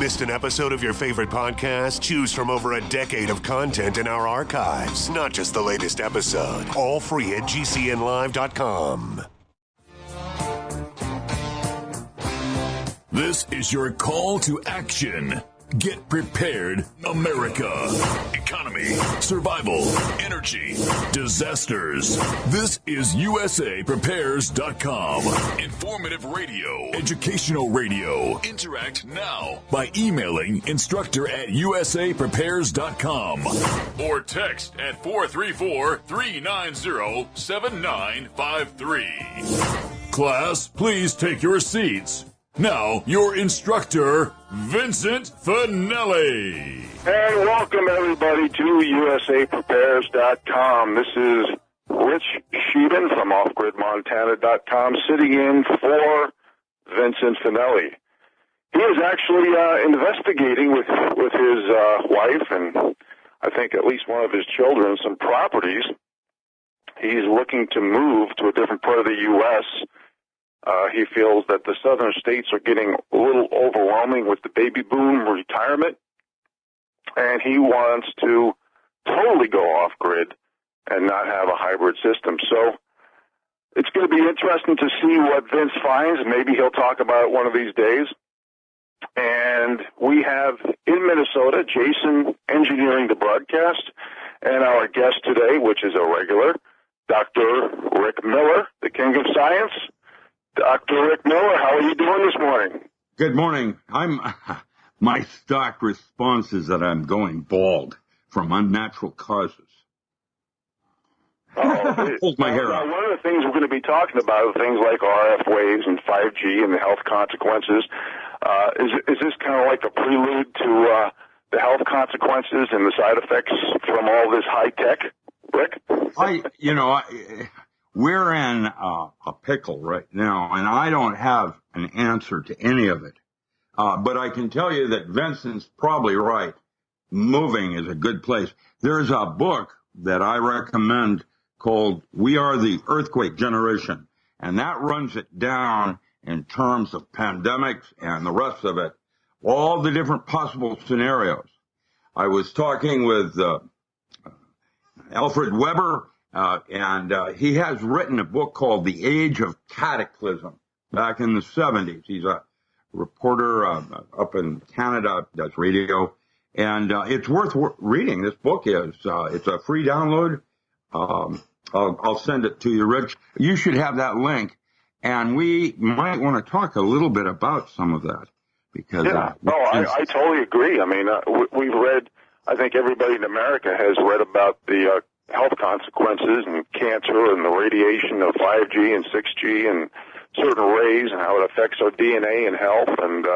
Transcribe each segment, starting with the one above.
Missed an episode of your favorite podcast? Choose from over a decade of content in our archives, not just the latest episode. All free at GCNlive.com. This is your call to action. Get prepared, America. Economy, survival, energy, disasters. This is USAPrepares.com. Informative radio, educational radio. Interact now by emailing instructor@USAPrepares.com or text at 434-390-7953. Class, please take your seats. Now, your instructor, Vincent Finelli. And welcome, everybody, to USAPrepares.com. This is Rich Scheben from OffGridMontana.com sitting in for Vincent Finelli. He is actually investigating with his wife and I think at least one of his children some properties. He's looking to move to a different part of the U.S., he feels that the southern states are getting a little overwhelming with the baby boom retirement, and he wants to totally go off-grid and not have a hybrid system. So it's going to be interesting to see what Vince finds. Maybe he'll talk about it one of these days. And we have in Minnesota, Jason engineering the broadcast, and our guest today, which is a regular, Dr. Rick Miller, the king of science. Dr. Rick Miller, how are you doing this morning? Good morning. My stock response is that I'm going bald from unnatural causes. Pulled my hair out. One of the things we're going to be talking about are things like RF waves and 5G and the health consequences. Is this kind of like a prelude to the health consequences and the side effects from all this high tech, Rick? We're in a pickle right now, and I don't have an answer to any of it. But I can tell you that Vincent's probably right. Moving is a good place. There's a book that I recommend called We Are the Earthquake Generation, and that runs it down in terms of pandemics and the rest of it, all the different possible scenarios. I was talking with Alfred Weber, and he has written a book called The Age of Cataclysm back in the 70s. He's a reporter up in Canada, does radio, and it's worth reading. This book is. It's a free download. I'll send it to you, Rich. You should have that link, and we might want to talk a little bit about some of that. Because I totally agree. I mean, we've read, I think everybody in America has read about the health consequences and cancer and the radiation of 5G and 6G and certain rays and how it affects our DNA and health. And,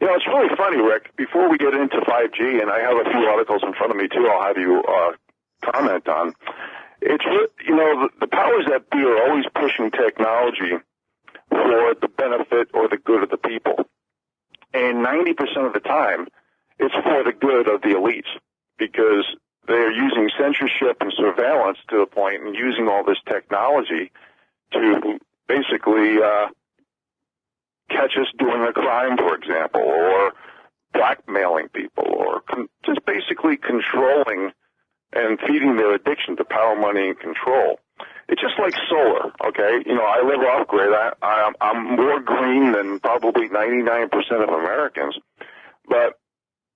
it's really funny, Rick, before we get into 5G, and I have a few articles in front of me, too, I'll have you comment on. It's, the powers that be are always pushing technology for the benefit or the good of the people. And 90% of the time, it's for the good of the elites because they're using censorship and surveillance to the point and using all this technology to basically catch us doing a crime, for example, or blackmailing people, or just basically controlling and feeding their addiction to power, money, and control. It's just like solar, okay? I live off-grid. I'm more green than probably 99% of Americans. But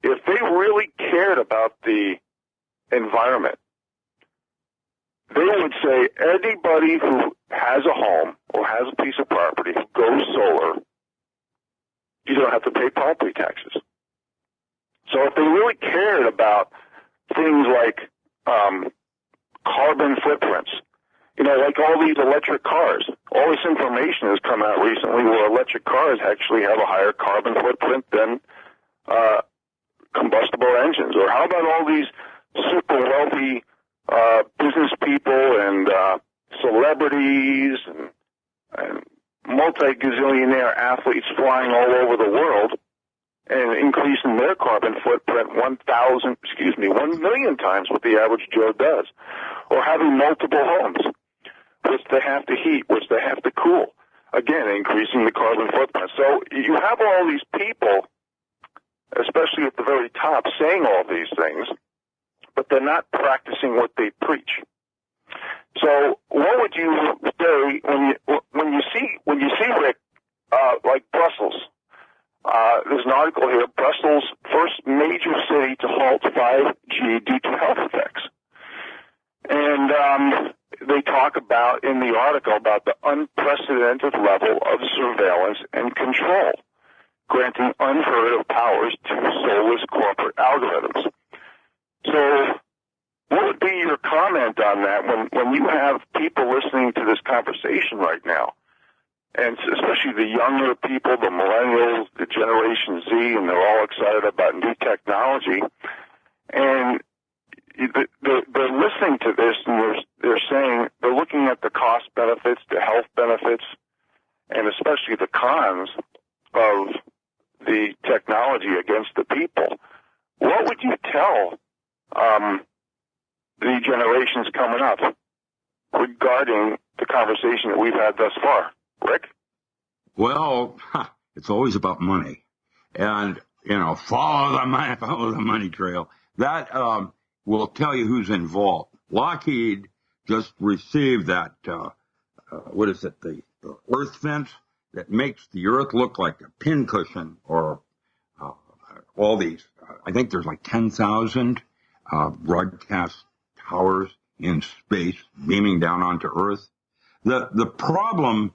if they really cared about the environment, they would say anybody who has a home or has a piece of property who goes solar, you don't have to pay property taxes. So if they really cared about things like carbon footprints, like all these electric cars, all this information has come out recently where electric cars actually have a higher carbon footprint than combustible engines. Or how about all these super wealthy business people and celebrities and multi-gazillionaire athletes flying all over the world and increasing their carbon footprint 1 million times what the average Joe does. Or having multiple homes, which they have to heat, which they have to cool. Again, increasing the carbon footprint. So you have all these people, especially at the very top, saying all these things, but they're not practicing what they preach. So what would you say when you see Rick, like Brussels? There's an article here, Brussels, first major city to halt 5G due to health effects. And they talk about, in the article, about the unprecedented level of surveillance and control, granting unheard of powers to soulless corporate algorithms. So what would be your comment on that when you have people listening to this conversation right now, and especially the younger people, the millennials, the Generation Z, and they're all excited about new technology, and they're listening to this, and they're saying, they're looking at the cost benefits, the health benefits, and especially the cons of the technology against the people. What would you tell the generations coming up regarding the conversation that we've had thus far? Rick? Well, it's always about money. And, follow the money trail. That will tell you who's involved. Lockheed just received that, the earth fence that makes the earth look like a pincushion, or all these. I think there's like 10,000 broadcast towers in space beaming down onto Earth. The problem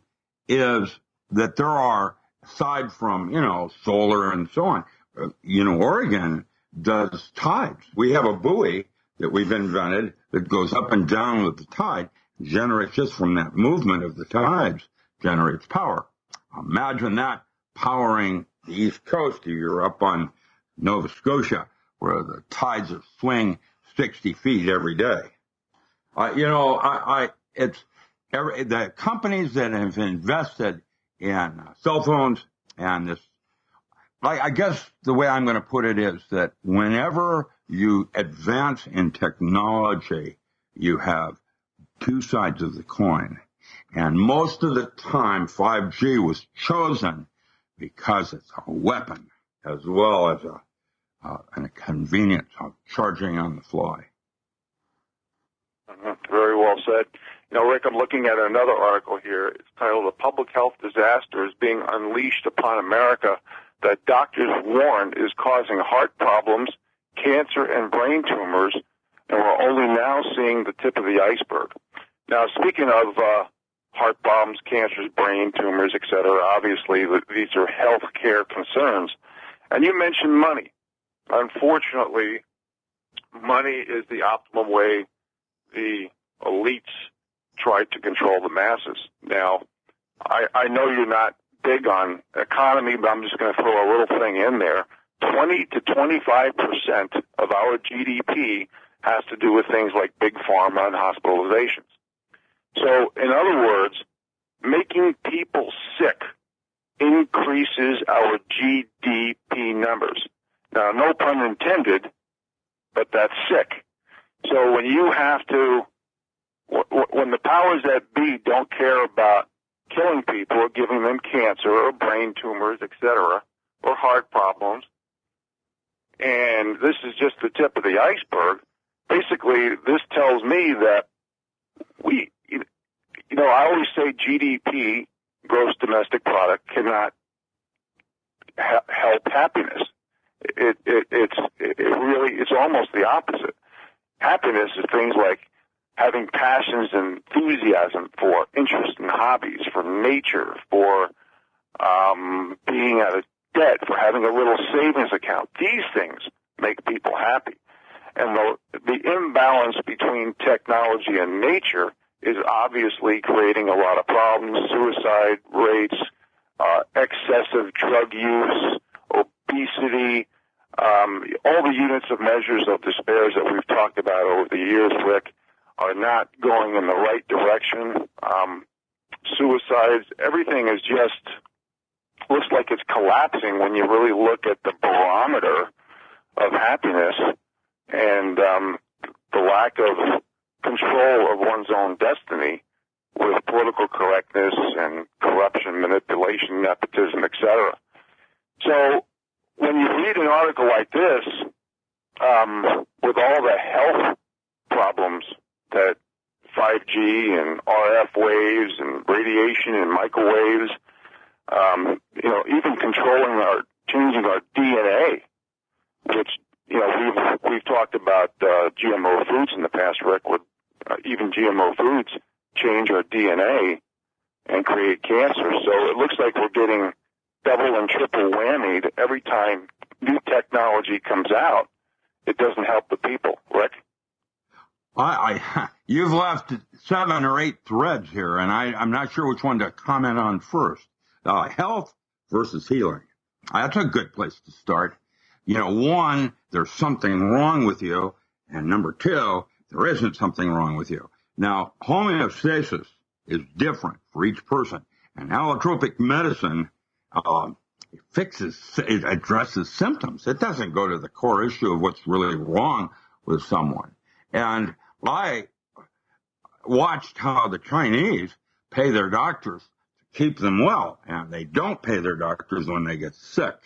is that there are, aside from, solar and so on, Oregon does tides. We have a buoy that we've invented that goes up and down with the tide, generates just from that movement of the tides, generates power. Imagine that powering the East Coast. You're up on Nova Scotia, where the tides swing 60 feet every day. The companies that have invested in cell phones and this, I guess the way I'm going to put it is that whenever you advance in technology, you have two sides of the coin. And most of the time, 5G was chosen because it's a weapon as well as a convenience of charging on the fly. Very well said. Rick, I'm looking at another article here. It's titled, "A Public Health Disaster is Being Unleashed Upon America That Doctors Warn is Causing Heart Problems, Cancer, and Brain Tumors, and we're only now seeing the tip of the iceberg." Now, speaking of heart problems, cancers, brain tumors, et cetera, obviously these are health care concerns. And you mentioned money. Unfortunately, money is the optimum way the elites try to control the masses. Now, I know you're not big on economy, but I'm just going to throw a little thing in there. 20 to 25% of our GDP has to do with things like big pharma and hospitalizations. So, in other words, making people sick increases our GDP numbers. Now, no pun intended, but that's sick. So when you have to, when the powers that be don't care about killing people or giving them cancer or brain tumors, etc., or heart problems, and this is just the tip of the iceberg, basically this tells me that I always say GDP, gross domestic product, cannot help happiness. It's almost the opposite. Happiness is things like having passions and enthusiasm for interests and hobbies, for nature, for being out of debt, for having a little savings account. These things make people happy. And the imbalance between technology and nature is obviously creating a lot of problems: suicide rates, excessive drug use, obesity, all the units of measures of despairs that we've talked about over the years, Rick, are not going in the right direction. Suicides, everything is just, looks like it's collapsing when you really look at the barometer of happiness and the lack of control of one's own destiny with political correctness and corruption, manipulation, nepotism, etc. So when you read an article like this, with all the health problems that 5G and RF waves and radiation and microwaves, even changing our DNA, which, we've talked about GMO foods in the past, Rick, even GMO foods change our DNA and create cancer. So it looks like we're getting double and triple whammied every time new technology comes out. It doesn't help the people, Rick. You've left 7 or 8 threads here, and I'm not sure which one to comment on first. Health versus healing. That's a good place to start. One, there's something wrong with you, and number 2, there isn't something wrong with you. Now, homeostasis is different for each person, and allotropic medicine it addresses symptoms. It doesn't go to the core issue of what's really wrong with someone. And I watched how the Chinese pay their doctors to keep them well, and they don't pay their doctors when they get sick.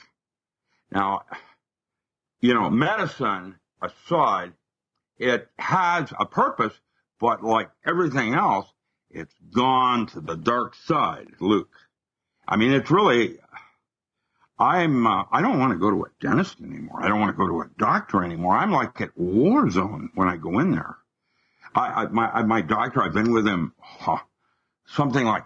Now, medicine aside, it has a purpose, but like everything else, it's gone to the dark side, Luke. I mean, it's really, I don't want to go to a dentist anymore. I don't want to go to a doctor anymore. I'm like at war zone when I go in there. My doctor, I've been with him something like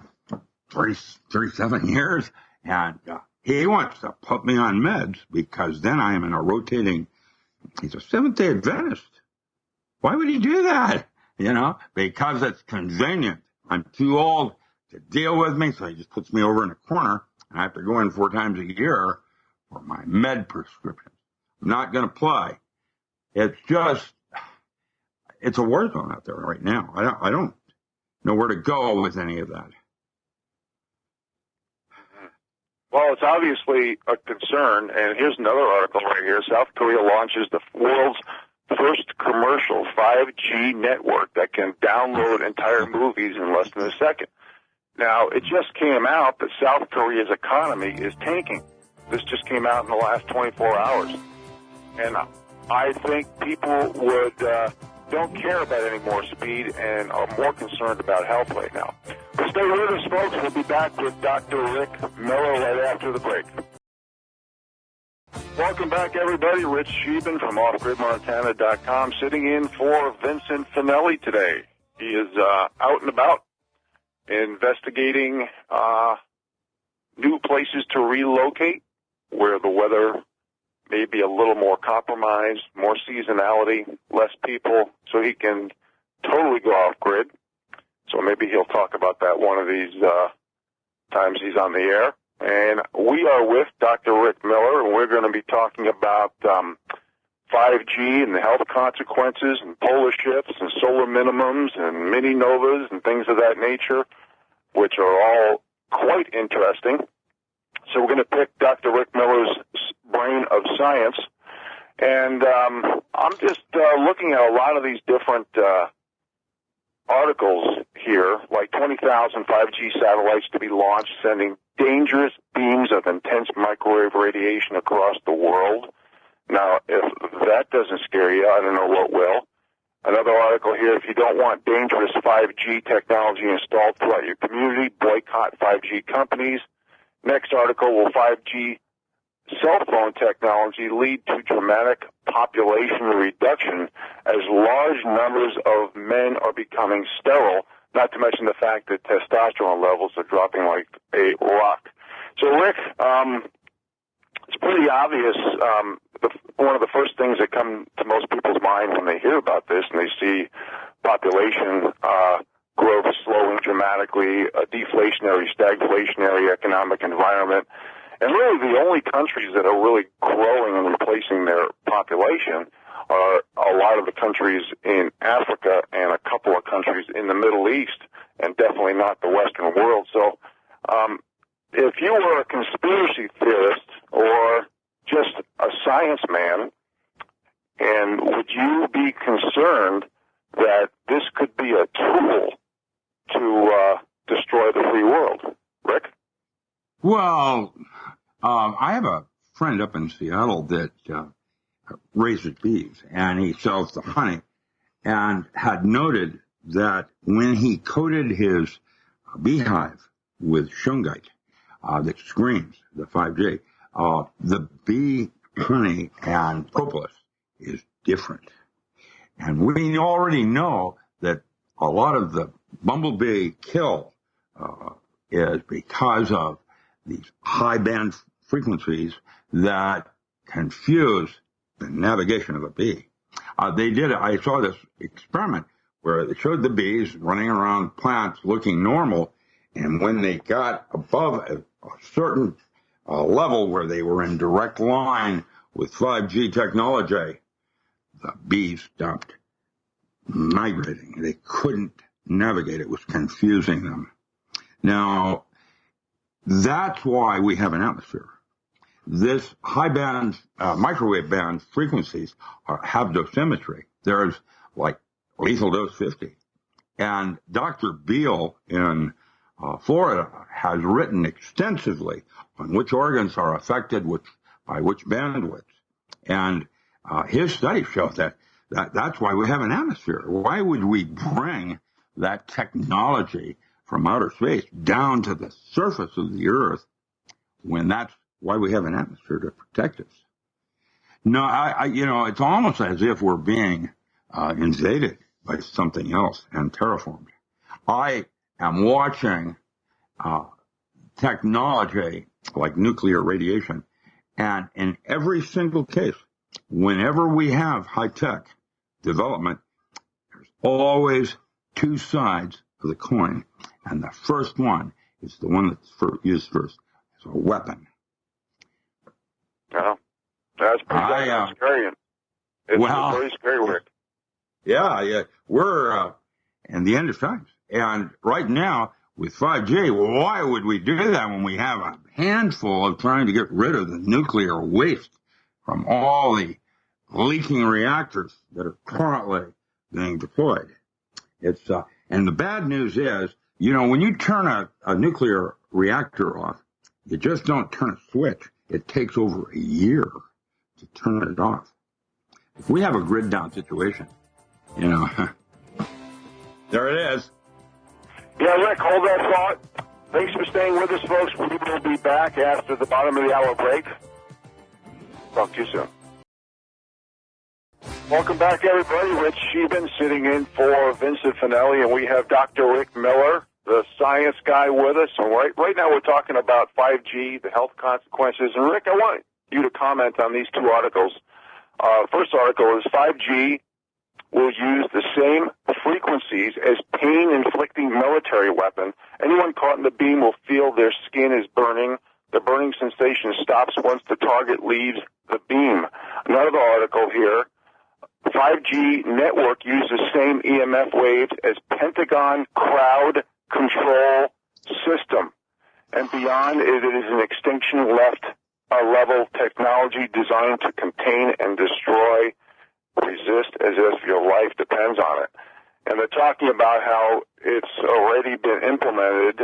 37 years, and he wants to put me on meds because then I am in a rotating, he's a Seventh-day Adventist. Why would he do that? Because it's convenient. I'm too old to deal with me, so he just puts me over in a corner, and I have to go in 4 times a year for my med prescriptions. I'm not going to play. It's a war zone out there right now. I don't know where to go with any of that. Well, it's obviously a concern, and here's another article right here. South Korea launches the world's first commercial 5G network that can download entire movies in less than a second. Now, it just came out that South Korea's economy is tanking. This just came out in the last 24 hours. And I think people don't care about any more speed and are more concerned about health right now. Well, stay with us, folks. We'll be back with Dr. Rick Miller right after the break. Welcome back, everybody. Rich Scheben from OffGridMontana.com sitting in for Vincent Finelli today. He is out and about investigating new places to relocate where the weather may be a little more compromised, more seasonality, less people, so he can totally go off-grid. So maybe he'll talk about that one of these times he's on the air. And we are with Dr. Rick Miller, and we're going to be talking about 5G and the health consequences and polar shifts and solar minimums and mini novas and things of that nature, which are all quite interesting. So we're going to pick Dr. Rick Miller's brain of science. And I'm just looking at a lot of these different articles here, like 20,000 5G satellites to be launched, sending dangerous beams of intense microwave radiation across the world. Now, if that doesn't scare you, I don't know what will. Another article here, if you don't want dangerous 5G technology installed throughout your community, boycott 5G companies. Next article, will 5G cell phone technology lead to dramatic population reduction as large numbers of men are becoming sterile, not to mention the fact that testosterone levels are dropping like a rock. So, Rick, it's pretty obvious. One of the first things that come to most people's mind when they hear about this and they see population growth slowing dramatically, a deflationary, stagflationary economic environment, and really the only countries that are really growing and replacing their population are a lot of the countries in Africa and a couple of countries in the Middle East, and definitely not the Western world. So if you were a conspiracy theorist or just a science man, and would you be concerned that this could be a tool to destroy the free world? Rick? Well, I have a friend up in Seattle that raises bees, and he sells the honey, and had noted that when he coated his beehive with shungite that screens, the 5G, the bee honey and propolis is different. And we already know that a lot of the bumblebee kill is because of these high band frequencies that confuse the navigation of a bee. I saw this experiment where they showed the bees running around plants looking normal, and when they got above a certain level where they were in direct line with 5G technology, the bees stopped migrating. They couldn't navigate. It was confusing them. Now, that's why we have an atmosphere. This high band, microwave band frequencies have dosimetry. There's like lethal dose 50. And Dr. Beal in Florida has written extensively on which organs are affected by which bandwidths. And his studies show that's why we have an atmosphere. Why would we bring that technology from outer space down to the surface of the Earth when that's why we have an atmosphere to protect us? No, it's almost as if we're being invaded by something else and terraformed. I am watching technology like nuclear radiation, and in every single case, whenever we have high-tech development, there's always two sides of the coin, and the first one is the one that's used first as a weapon. No, that's pretty scary. It's very scary, Rick. Yeah, we're in the end of times. And right now, with 5G, why would we do that when we have a handful of trying to get rid of the nuclear waste from all the leaking reactors that are currently being deployed? And the bad news is, when you turn a nuclear reactor off, you just don't turn a switch. It takes over a year to turn it off. If we have a grid down situation, there it is. Yeah, Rick, hold that thought. Thanks for staying with us, folks. We will be back after the bottom of the hour break. Talk to you soon. Welcome back, everybody. Rich Scheben sitting in for Vincent Finelli, and we have Dr. Rick Miller, the science guy, with us. And right now we're talking about 5G, the health consequences. And, Rick, I want you to comment on these two articles. First article is 5G will use the same frequencies as pain-inflicting military weapon. Anyone caught in the beam will feel their skin is burning. The burning sensation stops once the target leaves the beam. Another article here, 5G network uses the same EMF waves as Pentagon crowd control system. And beyond it is an extinction level technology designed to contain and destroy, resist as if your life depends on it. And they're talking about how it's already been implemented.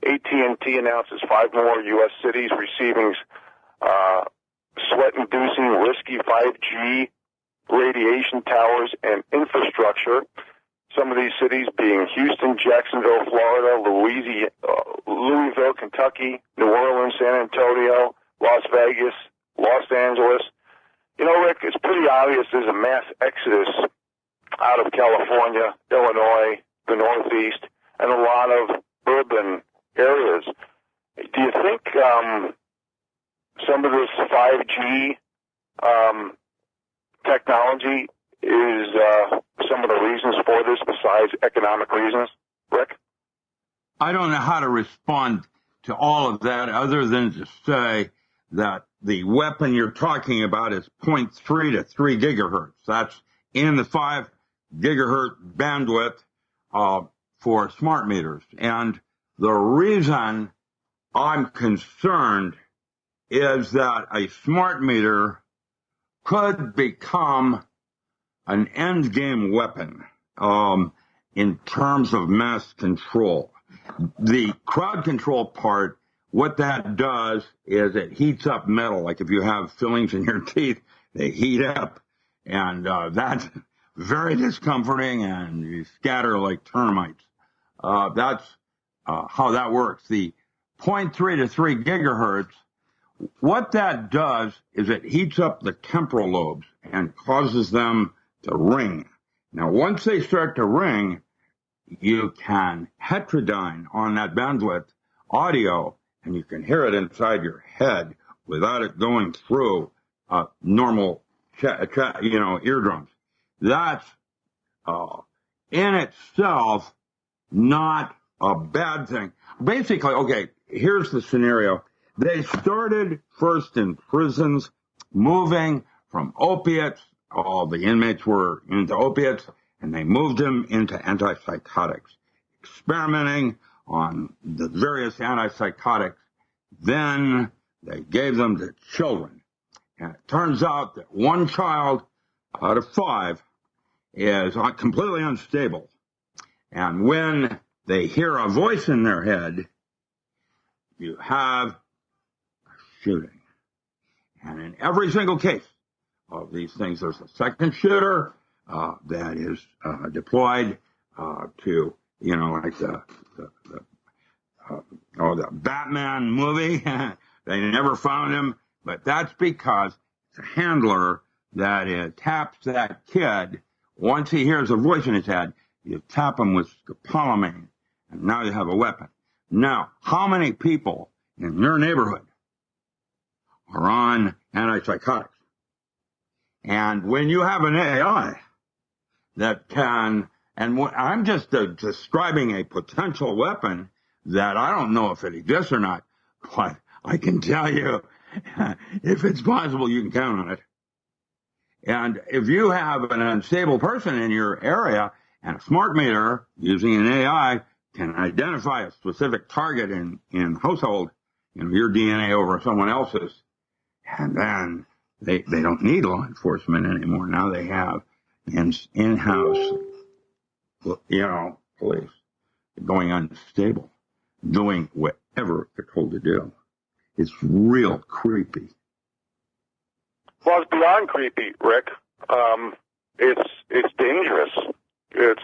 AT&T announces 5 more U.S. cities receiving sweat-inducing risky 5G radiation towers and infrastructure. Some of these cities being Houston, Jacksonville, Florida, Louisville, Kentucky, New Orleans, San Antonio, Las Vegas, Los Angeles. Rick, it's pretty obvious there's a mass exodus out of California, Illinois, the Northeast, and a lot of urban areas. Do you think some of this 5G technology is some of the reasons for this besides economic reasons, Rick? I don't know how to respond to all of that other than to say that the weapon you're talking about is 0.3 to 3 gigahertz. That's in the 5 gigahertz bandwidth for smart meters. And the reason I'm concerned is that a smart meter could become an end game weapon in terms of mass control. The crowd control part what that does is it heats up metal. Like if you have fillings in your teeth, they heat up, and that's very discomforting, and you scatter like termites. That's how that works. The 0.3 to 3 gigahertz, what that does is it heats up the temporal lobes and causes them to ring. Now, once they start to ring, you can heterodyne on that bandwidth audio, and you can hear it inside your head without it going through normal, eardrums. That's in itself not a bad thing. Basically, okay, here's the scenario. They started first in prisons, moving from opiates. All the inmates were into opiates, and they moved them into antipsychotics, experimenting on the various antipsychotics. Then they gave them to children. And it turns out that 1 child out of 5 is completely unstable. And when they hear a voice in their head, you have a shooting. And in every single case of these things, there's a second shooter that is deployed to, like the Batman movie. They never found him, but that's because it's a handler that taps that kid. Once he hears a voice in his head, you tap him with scopolamine, and now you have a weapon. Now, how many people in your neighborhood are on antipsychotics? And when you have an AI that can, and I'm just describing a potential weapon that I don't know if it exists or not, but I can tell you, if it's possible, you can count on it. And if you have an unstable person in your area, and a smart meter using an AI can identify a specific target in household, your DNA over someone else's, and then they don't need law enforcement anymore. Now they have in-house, police going unstable, doing whatever they're told to do. It's real creepy. Well, it's beyond creepy, Rick. It's dangerous. It's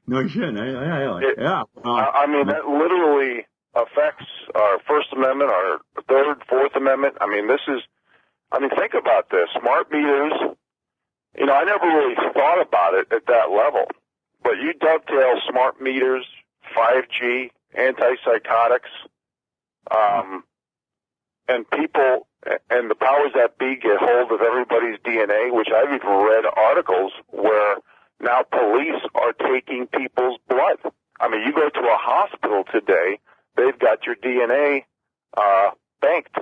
no shit. Yeah. I mean, that literally affects our First Amendment, our Third, Fourth Amendment. Think about this. Smart meters. I never really thought about it at that level, but you dovetail smart meters, 5G, antipsychotics, and people and the powers that be get hold of everybody's DNA, which I've even read articles where now police are taking people's blood. You go to a hospital today, they've got your DNA banked.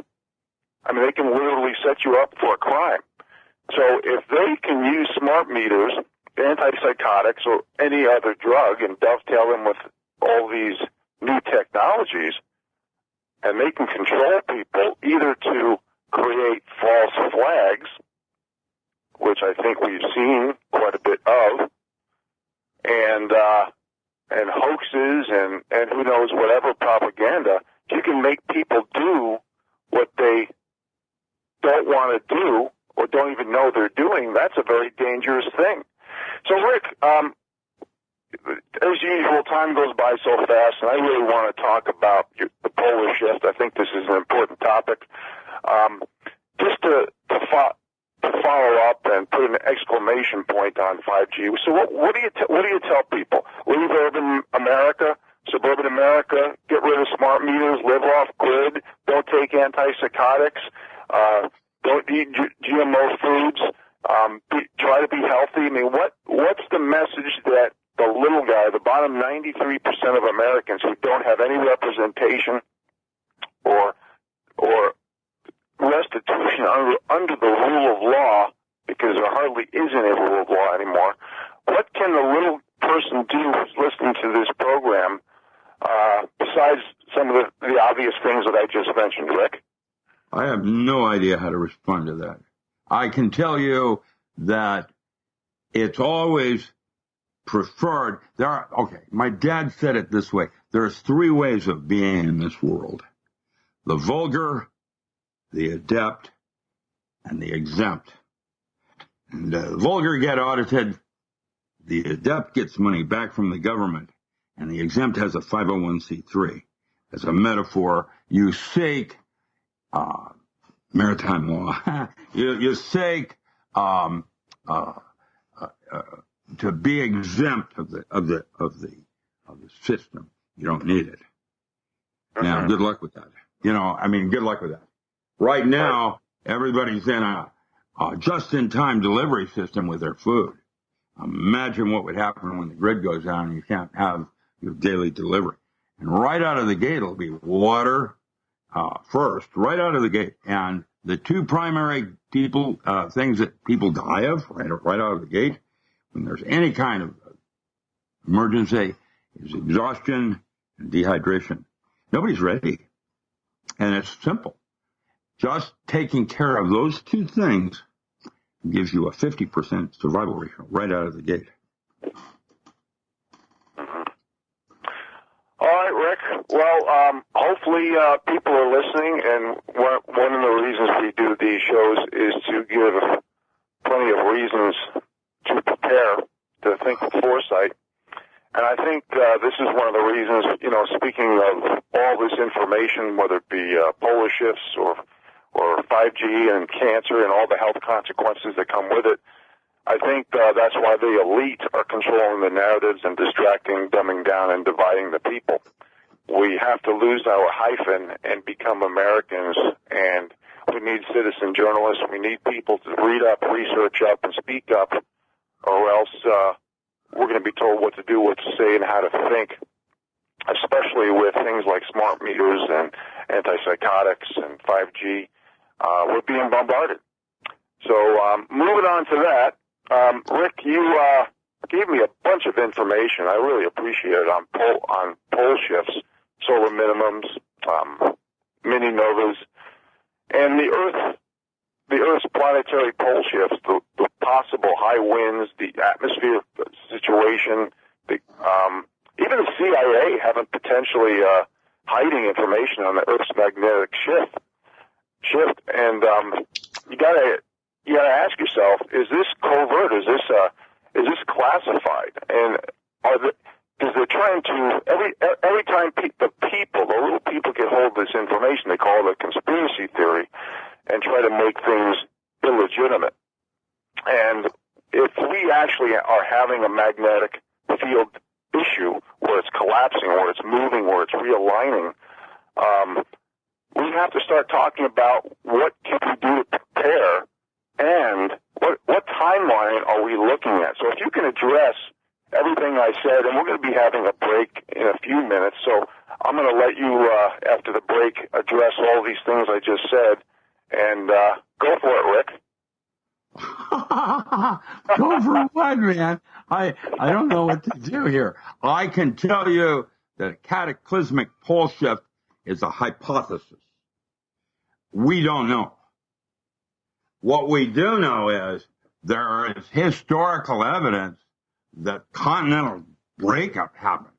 They can literally set you up for a crime. So if they can use smart meters, antipsychotics, or any other drug and dovetail them with all these new technologies, and they can control people either to create false flags, which I think we've seen quite a bit of, and hoaxes and who knows whatever propaganda, you can make people do what they don't want to do or don't even know they're doing. That's a very dangerous thing. So, Rick, as usual, time goes by so fast, and I really want to talk about the polar shift. I think this is an important topic. Just to follow up and put an exclamation point on 5G. So, what do you tell people? Leave urban America, suburban America, get rid of smart meters, live off grid, don't take antipsychotics, don't eat GMO foods, try to be healthy. What's the message that the little guy, the bottom 93% of Americans who don't have any representation or restitution under the rule of law, because there hardly is any rule of law anymore, what can the little person do who's listening to this program besides some of the obvious things that I just mentioned, Rick? I have no idea how to respond to that. I can tell you that it's always preferred. My dad said it this way. There's 3 ways of being in this world. the vulgar, the adept, and the exempt. And the vulgar get audited, the adept gets money back from the government, and the exempt has a 501c3. As a metaphor, you seek maritime law. you seek to be exempt of the system. You don't need it. Now, good luck with that. Good luck with that. Right now, everybody's in a just-in-time delivery system with their food. Imagine what would happen when the grid goes down and you can't have your daily delivery. And right out of the gate, it'll be water first, right out of the gate. And the two primary things that people die of right out of the gate, when there's any kind of emergency, is exhaustion and dehydration. Nobody's ready. And it's simple. Just taking care of those two things gives you a 50% survival ratio right out of the gate. All right, Rick. Well, hopefully people are listening, and one of the reasons we do these shows is to give plenty of reasons to prepare, to think with foresight. And I think this is one of the reasons, speaking of all this information, whether it be polar shifts or 5G and cancer and all the health consequences that come with it, I think that's why the elite are controlling the narratives and distracting, dumbing down, and dividing the people. We have to lose our hyphen and become Americans, and we need citizen journalists. We need people to read up, research up, and speak up, or else we're going to be told what to do, what to say, and how to think, especially with things like smart meters and antipsychotics and 5G. We're being bombarded. So moving on to that, Rick, you gave me a bunch of information. I really appreciate it on pole shifts, solar minimums, mini novas, and the Earth's planetary pole shifts, the possible high winds, the atmosphere situation. Even the CIA having potentially hiding information on the Earth's magnetic shift, and you gotta ask yourself: is this covert? Is this classified? And is they're trying to every time the little people get hold of this information, they call it a conspiracy theory, and try to make things illegitimate. And if we actually are having a magnetic field issue where it's collapsing, where it's moving, where it's realigning, we have to start talking about what can we do to prepare and what timeline are we looking at. So if you can address everything I said, and we're going to be having a break in a few minutes, so I'm going to let you, after the break, address all these things I just said, and go for it, Rick. Go for what, man? I don't know what to do here. I can tell you that a cataclysmic pole shift is a hypothesis. We don't know. What we do know is there is historical evidence that continental breakup happened.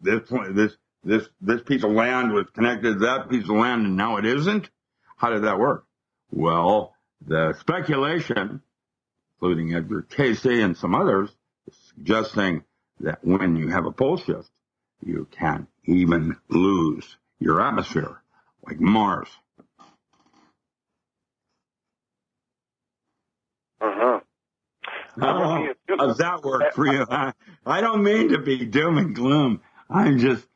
This piece of land was connected to that piece of land, and now it isn't. How did that work? Well, the speculation, including Edgar Casey and some others, is suggesting that when you have a pole shift, you can even lose your atmosphere, like Mars. How's that work for you? I don't mean to be doom and gloom. I'm just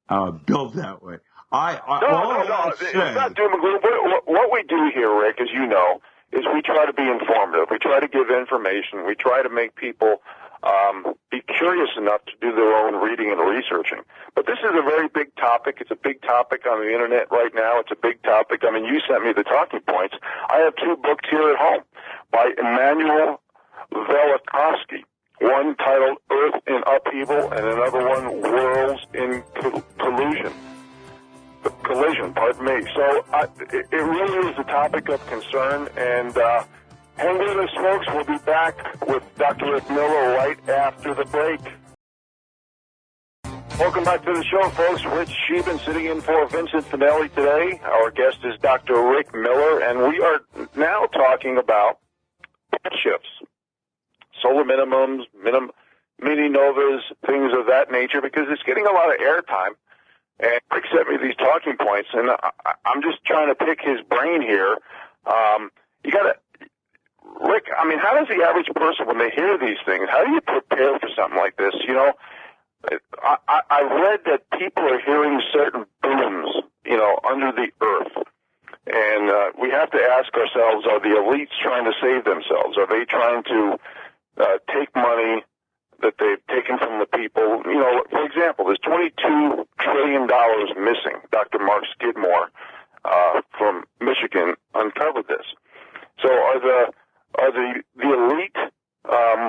built that way. No. It's not doom and gloom. What we do here, Rick, as you know, is we try to be informative. We try to give information. We try to make people be curious enough to do their own reading and researching. But this is a very big topic. It's a big topic on the internet right now. It's a big topic. I mean, you sent me the talking points. I have two books here at home by Emmanuel Velikovsky. One titled Earth in Upheaval and another one Worlds in Collision. Pardon me. So it really is a topic of concern, and hang with us, folks. We'll be back with Dr. Rick Miller right after the break. Welcome back to the show, folks. Rich Scheben sitting in for Vincent Finelli today. Our guest is Dr. Rick Miller, and we are now talking about shifts, solar minimums, mini novas, things of that nature, because it's getting a lot of airtime. And Rick sent me these talking points, and I'm just trying to pick his brain here. You got to, Rick, I mean, how does the average person, when they hear these things, how do you prepare for something like this? You know, I read that people are hearing certain booms, you know, under the earth. And we have to ask ourselves, are the elites trying to save themselves? Are they trying to take money that they've taken from the people? You know, for example, there's $22 trillion missing. Dr. Mark Skidmore from Michigan uncovered this. So are the elite,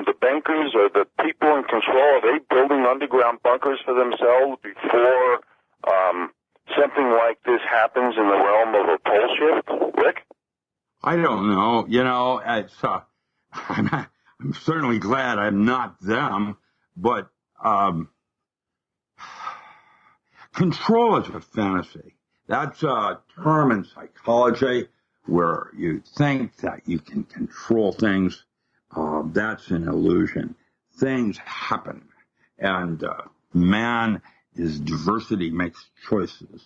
the bankers, or the people in control, are they building underground bunkers for themselves before something like this happens in the realm of a pole shift? Rick? I don't know. You know, it's, I'm certainly glad I'm not them, but control is a fantasy. That's a term in psychology where you think that you can control things. That's an illusion. Things happen, and man is diversity, makes choices.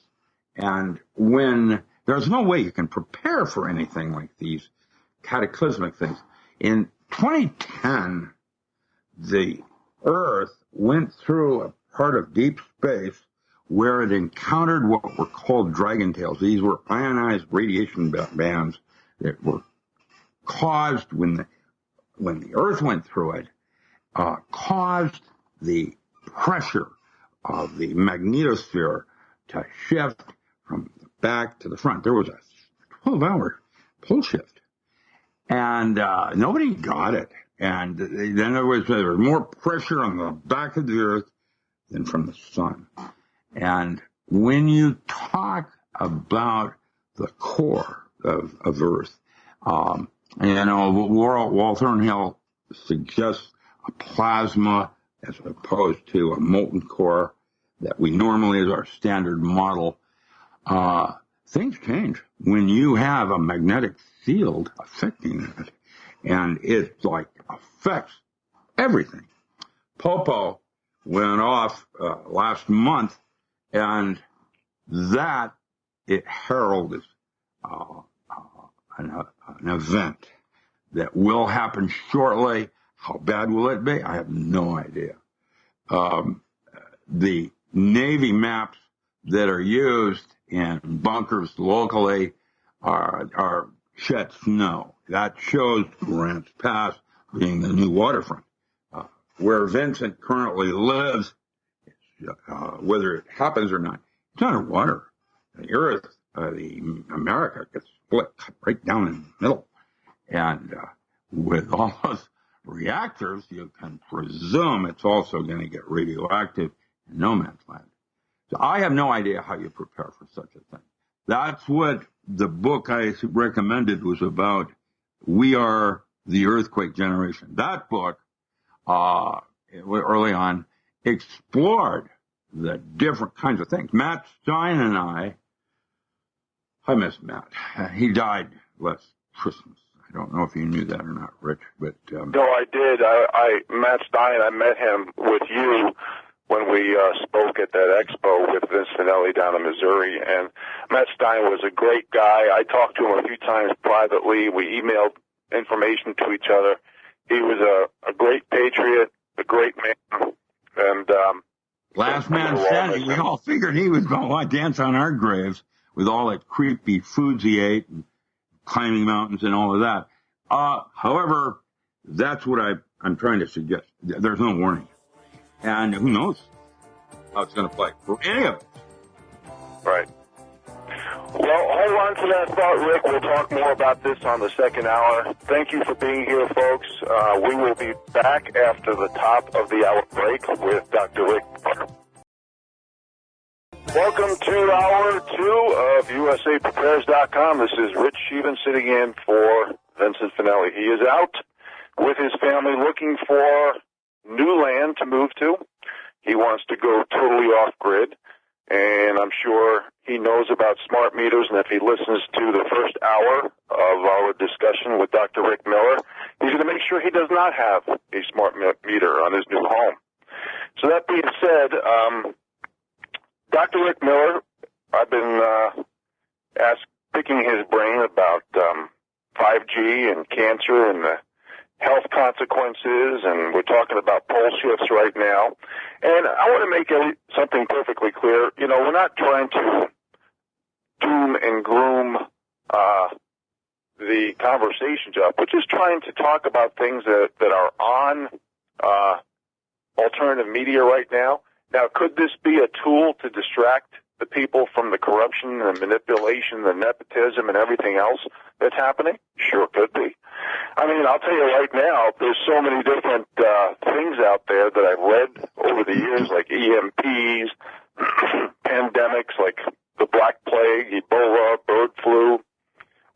And when there's no way you can prepare for anything like these cataclysmic things. In 2010, the Earth went through a part of deep space where it encountered what were called dragon tails. These were ionized radiation bands that were caused when the Earth went through it, caused the pressure of the magnetosphere to shift from the back to the front. There was a 12-hour pull shift, and nobody got it. And then there was more pressure on the back of the Earth than from the sun. And when you talk about the core of Earth, you know, Walter and Hill suggests a plasma as opposed to a molten core that we normally is our standard model. Things change when you have a magnetic field affecting it, and it like affects everything. Popo went off last month, and that it heralded an event that will happen shortly. How bad will it be? I have no idea. The Navy maps that are used in bunkers locally are shed snow. That shows Grants Pass being the new waterfront. Where Vincent currently lives, whether it happens or not, it's underwater. The Earth, America gets split right down in the middle. And with all those reactors, you can presume it's also going to get radioactive in no man's land. So I have no idea how you prepare for such a thing. That's what the book I recommended was about. We Are the Earthquake Generation. That book, early on, explored the different kinds of things. Matt Stein and I miss Matt. He died last Christmas. I don't know if you knew that or not, Rich, but... No, I did. Matt Stein, I met him with you when we spoke at that expo with Vince Finelli down in Missouri, and Matt Stein was a great guy. I talked to him a few times privately. We emailed information to each other. He was a great patriot, a great man, and... last man standing. We all figured he was going to want to dance on our graves with all that creepy foods he ate and climbing mountains and all of that. However, that's what I'm trying to suggest. There's no warning. And who knows how it's going to play for any of us. Right. Well, hold on to that thought, Rick. We'll talk more about this on the second hour. Thank you for being here, folks. We will be back after the top of the hour break with Dr. Rick Miller. Welcome to Hour 2 of USAPrepares.com. This is Rich Scheben sitting in for Vincent Finelli. He is out with his family looking for new land to move to. He wants to go totally off-grid, and I'm sure he knows about smart meters, and if he listens to the first hour of our discussion with Dr. Rick Miller, he's going to make sure he does not have a smart meter on his new home. So that being said, Dr. Rick Miller, I've been picking his brain about 5G and cancer and the health consequences, and we're talking about pole shifts right now. And I want to make something perfectly clear. You know, we're not trying to doom and gloom the conversations up. We're just trying to talk about things that are on alternative media right now. Now, could this be a tool to distract the people from the corruption and the manipulation, the nepotism, and everything else that's happening? Sure could be. I mean, I'll tell you right now, there's so many different things out there that I've read over the years, like EMPs, pandemics like the Black Plague, Ebola, bird flu,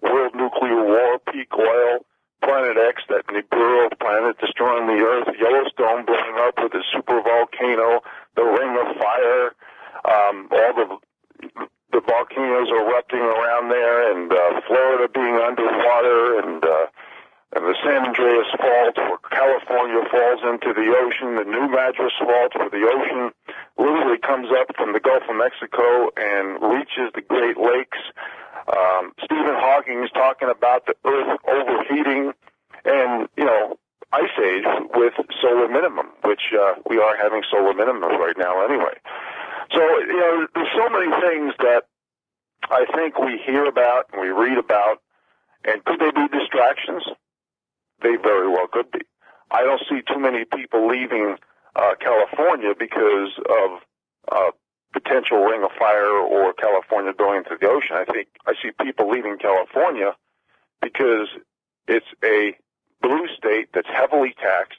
world nuclear war, peak oil, Planet X, that Nibiru planet destroying the Earth, Yellowstone blowing up with a super volcano, the Ring of Fire, all the volcanoes erupting around there, and Florida being underwater, and the San Andreas Fault, where California falls into the ocean, the New Madras Fault, where the ocean literally comes up from the Gulf of Mexico and reaches the Great Lakes. Stephen Hawking is talking about the Earth overheating, and, you know, ice age with solar minimum, which we are having solar minimums right now anyway. So, you know, there's so many things that I think we hear about and we read about, and could they be distractions? They very well could be. I don't see too many people leaving California because of potential Ring of Fire or California going into the ocean. I see people leaving California because it's a blue state that's heavily taxed.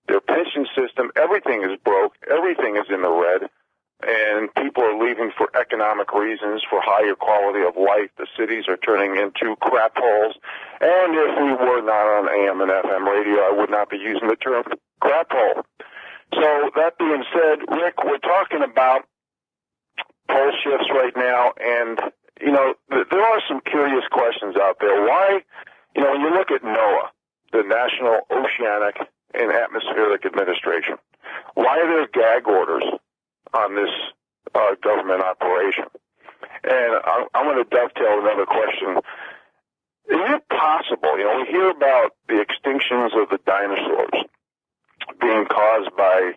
Their pension system, everything is broke, everything is in the red, and people are leaving for economic reasons, for higher quality of life. The cities are turning into crap holes. And if we were not on AM and FM radio, I would not be using the term crap hole. So that being said, Rick, we're talking about pole shifts right now, and, you know, there are some curious questions out there. Why, you know, when you look at NOAA, the National Oceanic and Atmospheric Administration, why are there gag orders on this government operation? And I'm going to dovetail another question. Is it possible, you know, we hear about the extinctions of the dinosaurs being caused by,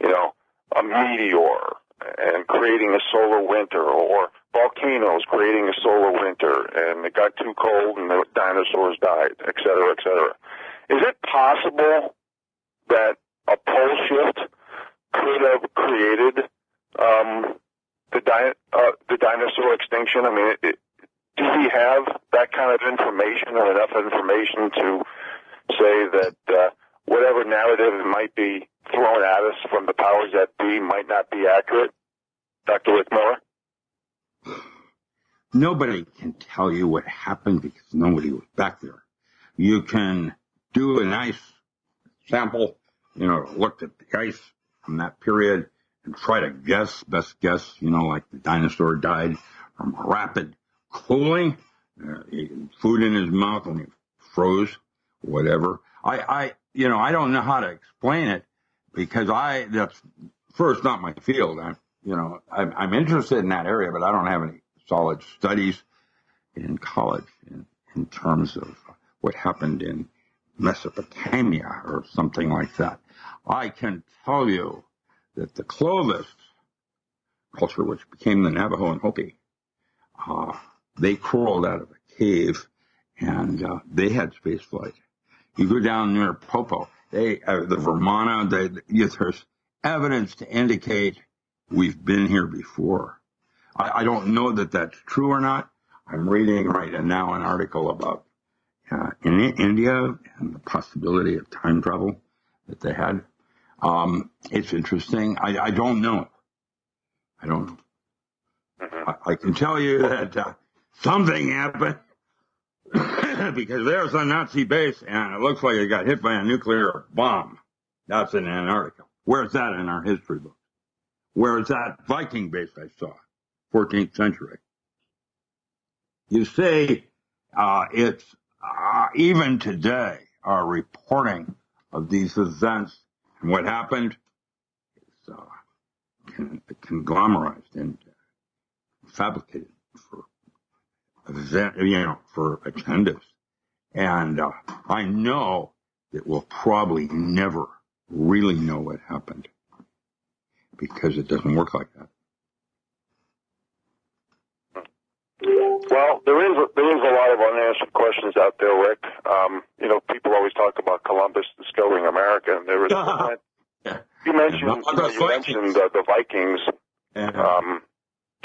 you know, a meteor and creating a solar winter, or volcanoes creating a solar winter, and it got too cold and the dinosaurs died, et cetera, et cetera. Is it possible that a pole shift could have created the dinosaur extinction? I mean, do we have that kind of information, or enough information to say that whatever narrative might be thrown at us from the powers that be might not be accurate? Dr. Rick Miller? Nobody can tell you what happened because nobody was back there. You can do a nice sample, you know, look at the ice from that period and try to guess, best guess, you know, like the dinosaur died from rapid cooling, food in his mouth when he froze, whatever. I don't know how to explain it because that's first not my field. I'm interested in that area, but I don't have any solid studies in college in terms of what happened in Mesopotamia or something like that. I can tell you that the Clovis culture, which became the Navajo and Hopi, they crawled out of a cave and they had space flight. You go down near Popo, the Vermana, there's evidence to indicate we've been here before. I don't know that that's true or not. I'm reading right now an article about in India and the possibility of time travel that they had. It's interesting. I don't know. I don't know. I can tell you that something happened because there's a Nazi base and it looks like it got hit by a nuclear bomb. That's in Antarctica. Where's that in our history book? Whereas that Viking base I saw, 14th century. You see, it's even today, our reporting of these events and what happened is conglomerized and fabricated for for agendas. And I know that we'll probably never really know what happened because it doesn't work like that. Well, there is a lot of unanswered questions out there, Rick. People always talk about Columbus discovering America, and there was you mentioned the Vikings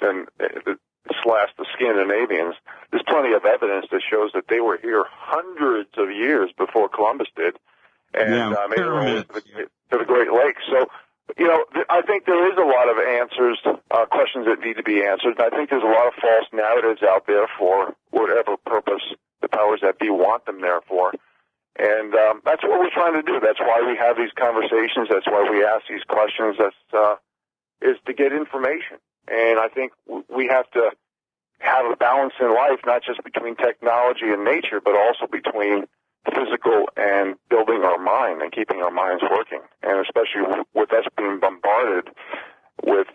and slash the Scandinavians. There's plenty of evidence that shows that they were here hundreds of years before Columbus did, and made their way to the Great Lakes. So, I think there is a lot of answers, questions that need to be answered. I think there's a lot of false narratives out there for whatever purpose the powers that be want them there for. And that's what we're trying to do. That's why we have these conversations. That's why we ask these questions. Is to get information. And I think we have to have a balance in life, not just between technology and nature, but also between physical and building our mind and keeping our minds working. And especially with us being bombarded with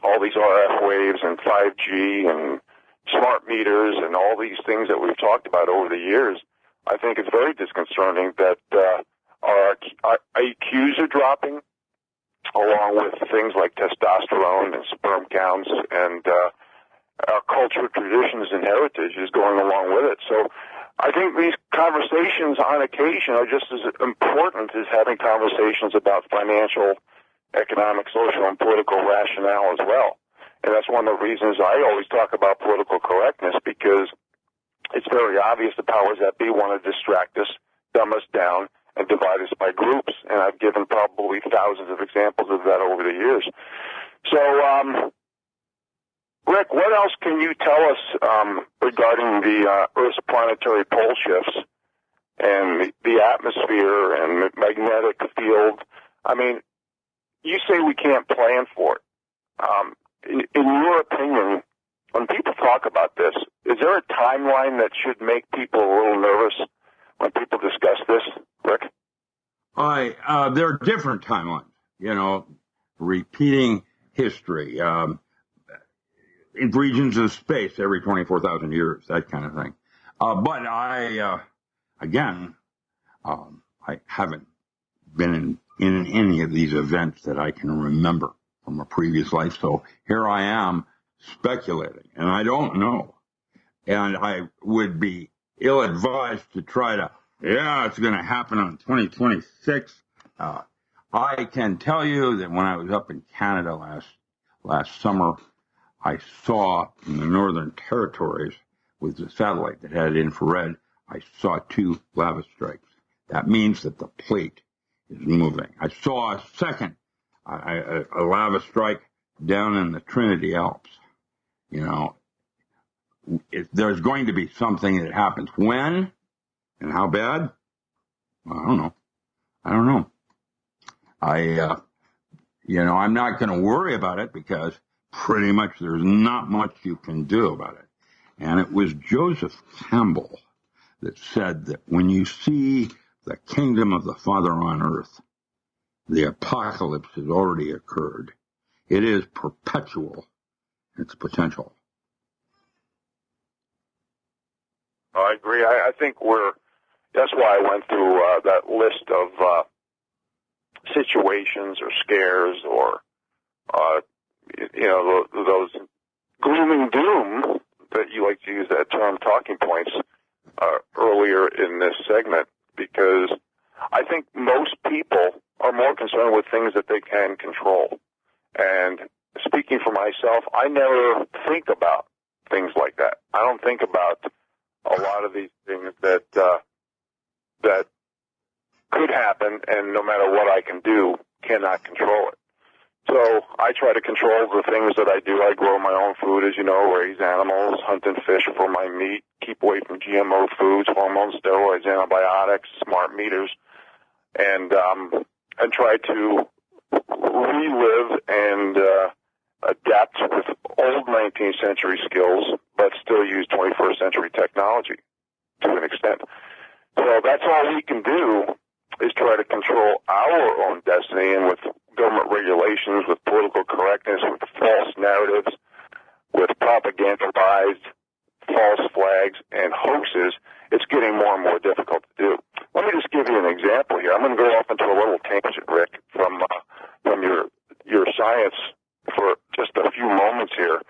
all these RF waves and 5G and smart meters and all these things that we've talked about over the years, I think it's very disconcerting that our IQs are dropping, along with things like testosterone and sperm counts, and our culture, traditions, and heritage is going along with it. So I think these conversations on occasion are just as important as having conversations about financial, economic, social, and political rationale as well. And that's one of the reasons I always talk about political correctness, because it's very obvious the powers that be want to distract us, dumb us down, and divide us by groups. And I've given probably thousands of examples of that over the years. So, Rick, what else can you tell us regarding the Earth's planetary pole shifts and the atmosphere and the magnetic field? I mean, you say we can't plan for it. In your opinion, when people talk about this, is there a timeline that should make people a little nervous when people discuss this, Rick? There are different timelines, repeating history, in regions of space every 24,000 years, that kind of thing. But I haven't been in any of these events that I can remember from a previous life. So here I am speculating, and I don't know. And I would be ill-advised to try to, it's going to happen on 2026. I can tell you that when I was up in Canada last summer, I saw in the Northern Territories with the satellite that had infrared, I saw 2 lava strikes. That means that the plate is moving. I saw a second, a lava strike down in the Trinity Alps. There's going to be something that happens. When and how bad? I don't know. I'm not going to worry about it because pretty much there's not much you can do about it. And it was Joseph Campbell that said that when you see the kingdom of the Father on earth, the apocalypse has already occurred. It is perpetual in its potential. I agree. I think that's why I went through that list of situations or scares or, those gloom and doom that you like to use that term, talking points, earlier in this segment, because I think most people are more concerned with things that they can control. And speaking for myself, I never think about things like that. I don't think about a lot of these things that could happen, and no matter what I can do, cannot control it. So I try to control the things that I do. I grow my own food, as you know, raise animals, hunt and fish for my meat, keep away from GMO foods, hormones, steroids, antibiotics, smart meters, and try to relive and adapt with old 19th century skills, but still use 21st century technology to an extent. So that's all we can do is try to control our own destiny, and with government regulations, with political correctness, with false narratives, with propagandized false flags and hoaxes, it's getting more and more difficult to do. Let me just give you an example here. I'm going to go off into a little tangent, Rick, from your science for just a few moments here,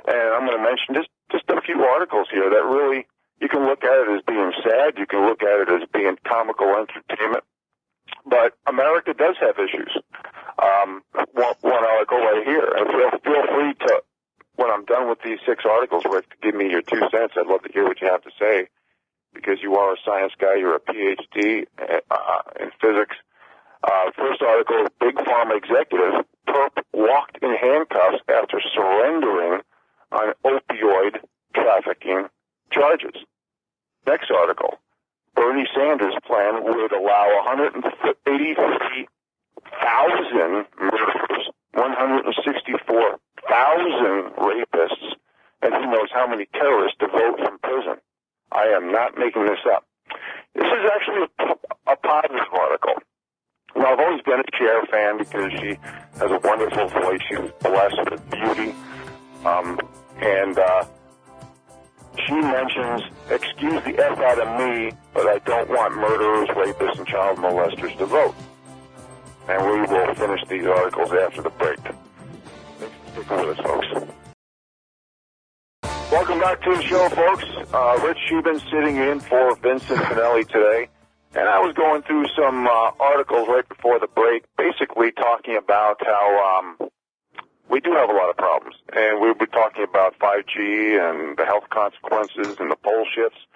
and I'm going to mention just a few articles here that really, you can look at it as being sad, you can look at it as being comical entertainment, but America does have issues. One article right here, and feel free to, when I'm done with these 6 articles, Rick, to give me your 2 cents. I'd love to hear what you have to say, because you are a science guy, you're a PhD in physics. First article, Big Pharma executive, perp walked in handcuffs after surrendering on opioid trafficking charges. Next article, Bernie Sanders' plan would allow 183,000 murderers, 164,000 rapists, and who knows how many terrorists to vote from prison. I am not making this up. This is actually a positive article. Now, I've always been a Cher fan because she has a wonderful voice. She was blessed with beauty. She mentions, excuse the F out of me, but I don't want murderers, rapists, and child molesters to vote. And we will finish these articles after the break. Thanks for sticking with us, folks. Welcome back to the show, folks. Rich Scheben sitting in for Vincent Finelli today. And I was going through some articles right before the break, basically talking about how we do have a lot of problems. And we were talking about 5G and the health consequences and the pole shifts.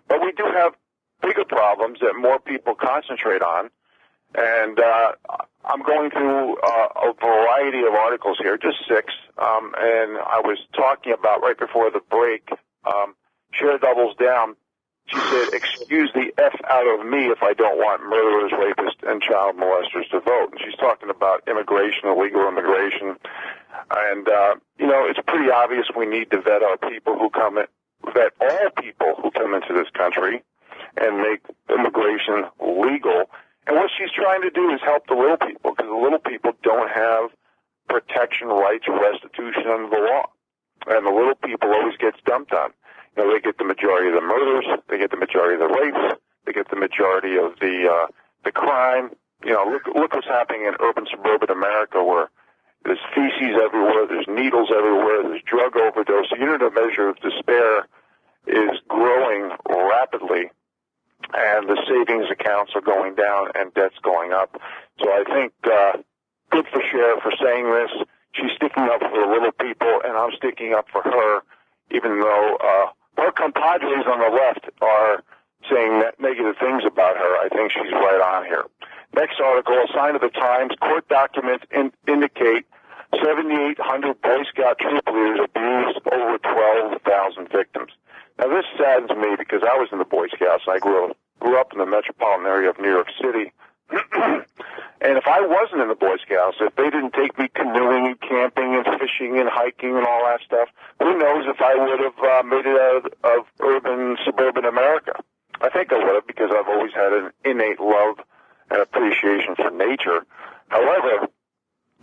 But we do have bigger problems that more people concentrate on. And I'm going through a variety of articles here, just 6. And I was talking about, right before the break, Cher doubles down. She said, excuse the F out of me if I don't want murderers, rapists, and child molesters to vote. And she's talking about immigration, illegal immigration. And, it's pretty obvious we need to vet our people who vet all people who come into this country and make immigration legal. And what she's trying to do is help the little people, because the little people don't have protection, rights, or restitution under the law. And the little people always gets dumped on. They get the majority of the murders, they get the majority of the rapes, they get the majority of the crime. Look what's happening in urban suburban America, where there's feces everywhere, there's needles everywhere, there's drug overdose. The unit of measure of despair is growing rapidly, and the savings accounts are going down and debt's going up. So I think good for Cher for saying this. She's sticking up for the little people, and I'm sticking up for her, even though her compadres on the left are saying negative things about her. I think she's right on here. Next article, a sign of the times. Court documents indicate 7,800 Boy Scout troop leaders abused over 12,000 victims. Now, this saddens me because I was in the Boy Scouts. I grew up in the metropolitan area of New York City. And if I wasn't in the Boy Scouts, if they didn't take me canoeing and camping and fishing and hiking and all that stuff, who knows if I would have made it out of urban, suburban America. I think I would have, because I've always had an innate love and appreciation for nature. However,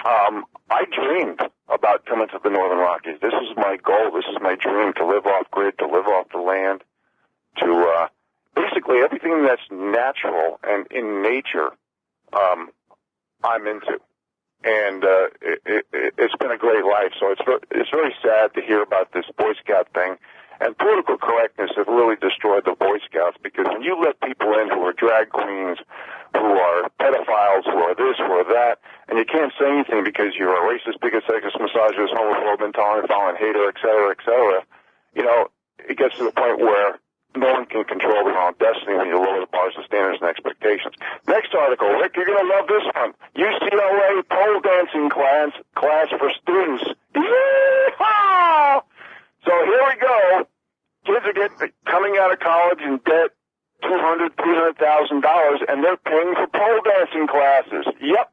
I dreamed about coming to the Northern Rockies. This is my goal. This is my dream, to live off grid, to live off the land, to basically everything that's natural and in nature, I'm into. And it's been a great life. So it's very sad to hear about this Boy Scout thing. And political correctness have really destroyed the Boy Scouts, because when you let people in who are drag queens, who are pedophiles, who are this, who are that, and you can't say anything because you're a racist, bigot, sexist, misogynist, homophobe, intolerant, violent, hater, et cetera, it gets to the point where no one can control their own destiny when you lower the bars of standards and expectations. Next article, Rick, you're going to love this one. UCLA pole dancing class for students. Yeehaw! So here we go. Kids are coming out of college in debt, $200,000, $300,000, and they're paying for pole dancing classes. Yep.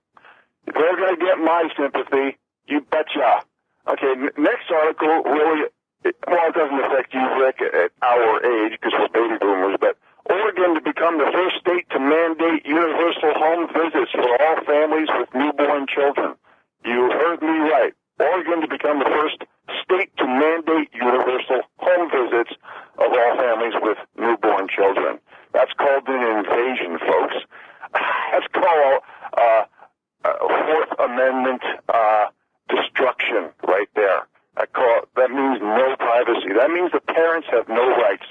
They're going to get my sympathy. You betcha. Okay, next article really, it doesn't affect you, Rick, at our age because we're baby boomers, but Oregon to become the first state to mandate universal home visits for all families with newborn children. You heard me right. Oregon to become the first state to mandate universal home visits of all families with newborn children. That's called an invasion, folks. That's called Fourth Amendment destruction right there. That means no privacy. That means the parents have no rights.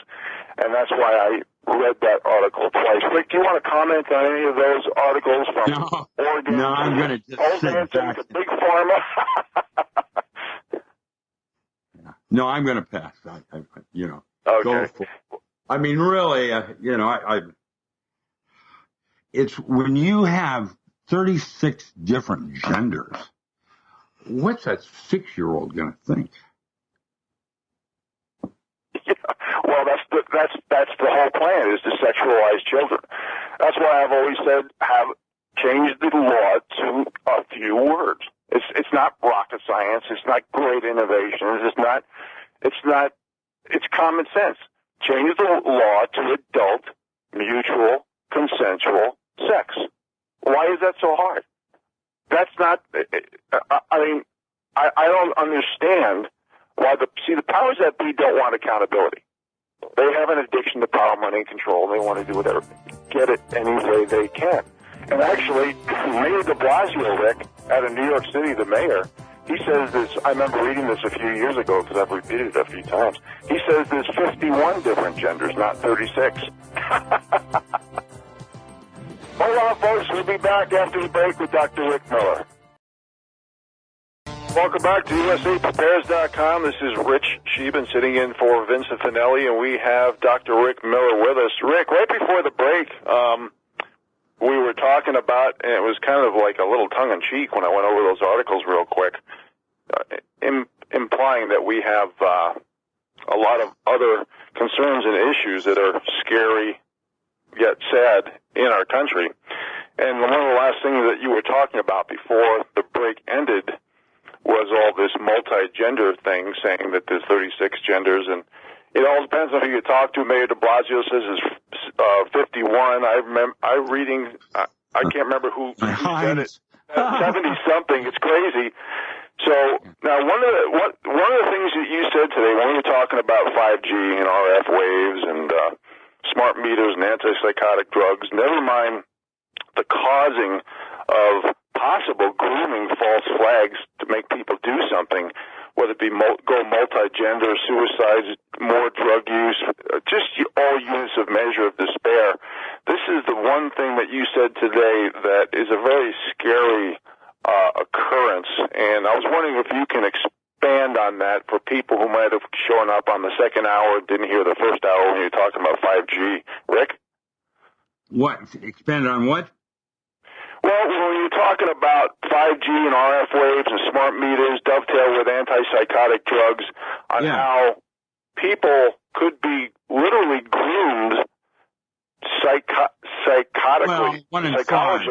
And that's why I read that article twice. Rick, do you want to comment on any of those articles from Oregon? No, I'm going to just sit back. Big Pharma. No, I'm going to pass. Okay. Go for it. I mean, really, it's when you have 36 different genders, what's that 6-year-old going to think? Yeah, well, that's the whole plan, is to sexualize children. That's why I've always said change the law to a few words. It's not rocket science. It's not great innovations. It's common sense. Change the law to adult, mutual, consensual sex. Why is that so hard? That's not, I don't understand why the powers that be don't want accountability. They have an addiction to power, money, and control. They want to do whatever, get it any way they can. And actually, Mayor de Blasio, Rick, out of New York City, the mayor, he says this, I remember reading this a few years ago because I've repeated it a few times. He says there's 51 different genders, not 36. Hold on, folks. We'll be back after the break with Dr. Rick Miller. Welcome back to USAPrepares.com. This is Rich Scheben sitting in for Vincent Finelli, and we have Dr. Rick Miller with us. Rick, right before the break, we were talking about, and it was kind of like a little tongue-in-cheek when I went over those articles real quick, implying that we have a lot of other concerns and issues that are scary yet sad in our country. And one of the last things that you were talking about before the break ended was all this multi-gender thing, saying that there's 36 genders, and it all depends on who you talk to. Mayor de Blasio says it's 51. I'm reading, I can't remember who said it. 70-something. It's crazy. So now one of the things that you said today when we were talking about 5G and RF waves and smart meters and antipsychotic drugs, never mind the causing of possible grooming false flags to make people do something, whether it be go multi-gender, suicides, more drug use, just all units of measure of despair. This is the one thing that you said today that is a very scary occurrence, and I was wondering if you can expand on that for people who might have shown up on the second hour, didn't hear the first hour when you were talking about 5G. Rick? What? Expand on what? Well, when you're talking about 5G and RF waves and smart meters dovetail with antipsychotic drugs, on how people could be literally groomed psychotically. Well, 1 in 5.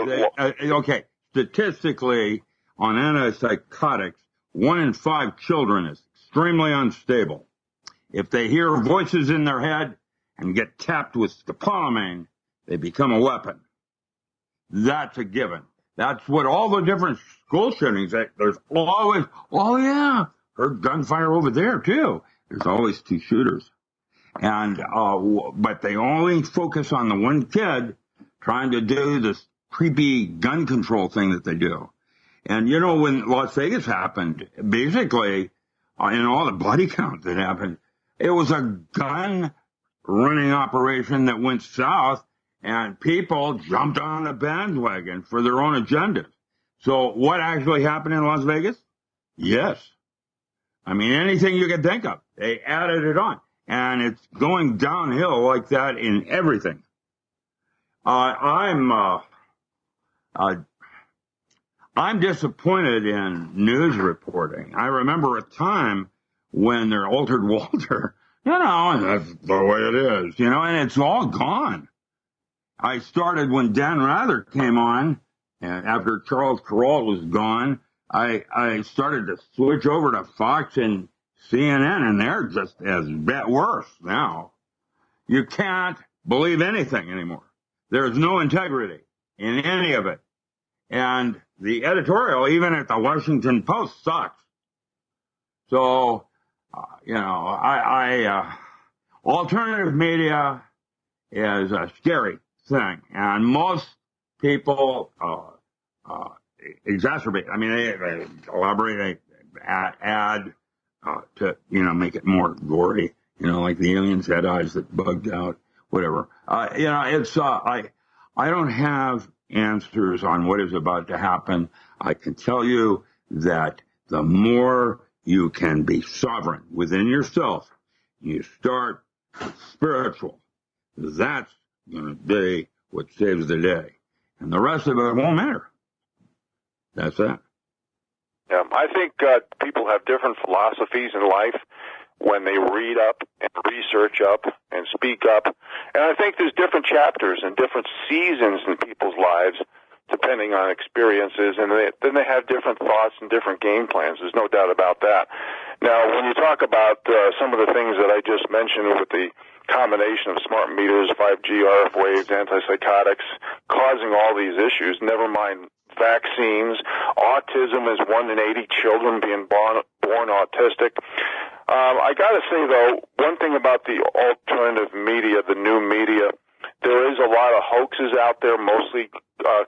Okay, statistically, on antipsychotics, 1 in 5 children is extremely unstable. If they hear voices in their head and get tapped with scopolamine, they become a weapon. That's a given. That's what all the different school shootings, there's always, heard gunfire over there too. There's always 2 shooters. And, but they only focus on the one kid trying to do this creepy gun control thing that they do. And you know, when Las Vegas happened, basically, in all the body count that happened, it was a gun running operation that went south. And people jumped on the bandwagon for their own agendas. So what actually happened in Las Vegas? Yes. I mean, anything you can think of, they added it on. And it's going downhill like that in everything. I'm disappointed in news reporting. I remember a time when they're altered Walter, and that's the way it is, and it's all gone. I started when Dan Rather came on And after Charles Perrault was gone, I started to switch over to Fox and CNN, and they're just as bad, worse now. You can't believe anything anymore. There's no integrity in any of it. And the editorial, even at the Washington Post, sucks. So, alternative media is a scary thing. And most people exacerbate. I mean, they elaborate, they add to, make it more gory. Like the aliens had eyes that bugged out, whatever. I don't have answers on what is about to happen. I can tell you that the more you can be sovereign within yourself, you start spiritual, that's going to be what saves the day. And the rest of it won't matter. That's that. Yeah, I think people have different philosophies in life when they read up and research up and speak up. And I think there's different chapters and different seasons in people's lives depending on experiences, and then they have different thoughts and different game plans. There's no doubt about that. Now, when you talk about some of the things that I just mentioned with the combination of smart meters, 5G, RF waves, antipsychotics, causing all these issues, never mind vaccines, autism is 1 in 80 children being born autistic. I got to say, though, one thing about the alternative media, the new media, there is a lot of hoaxes out there, mostly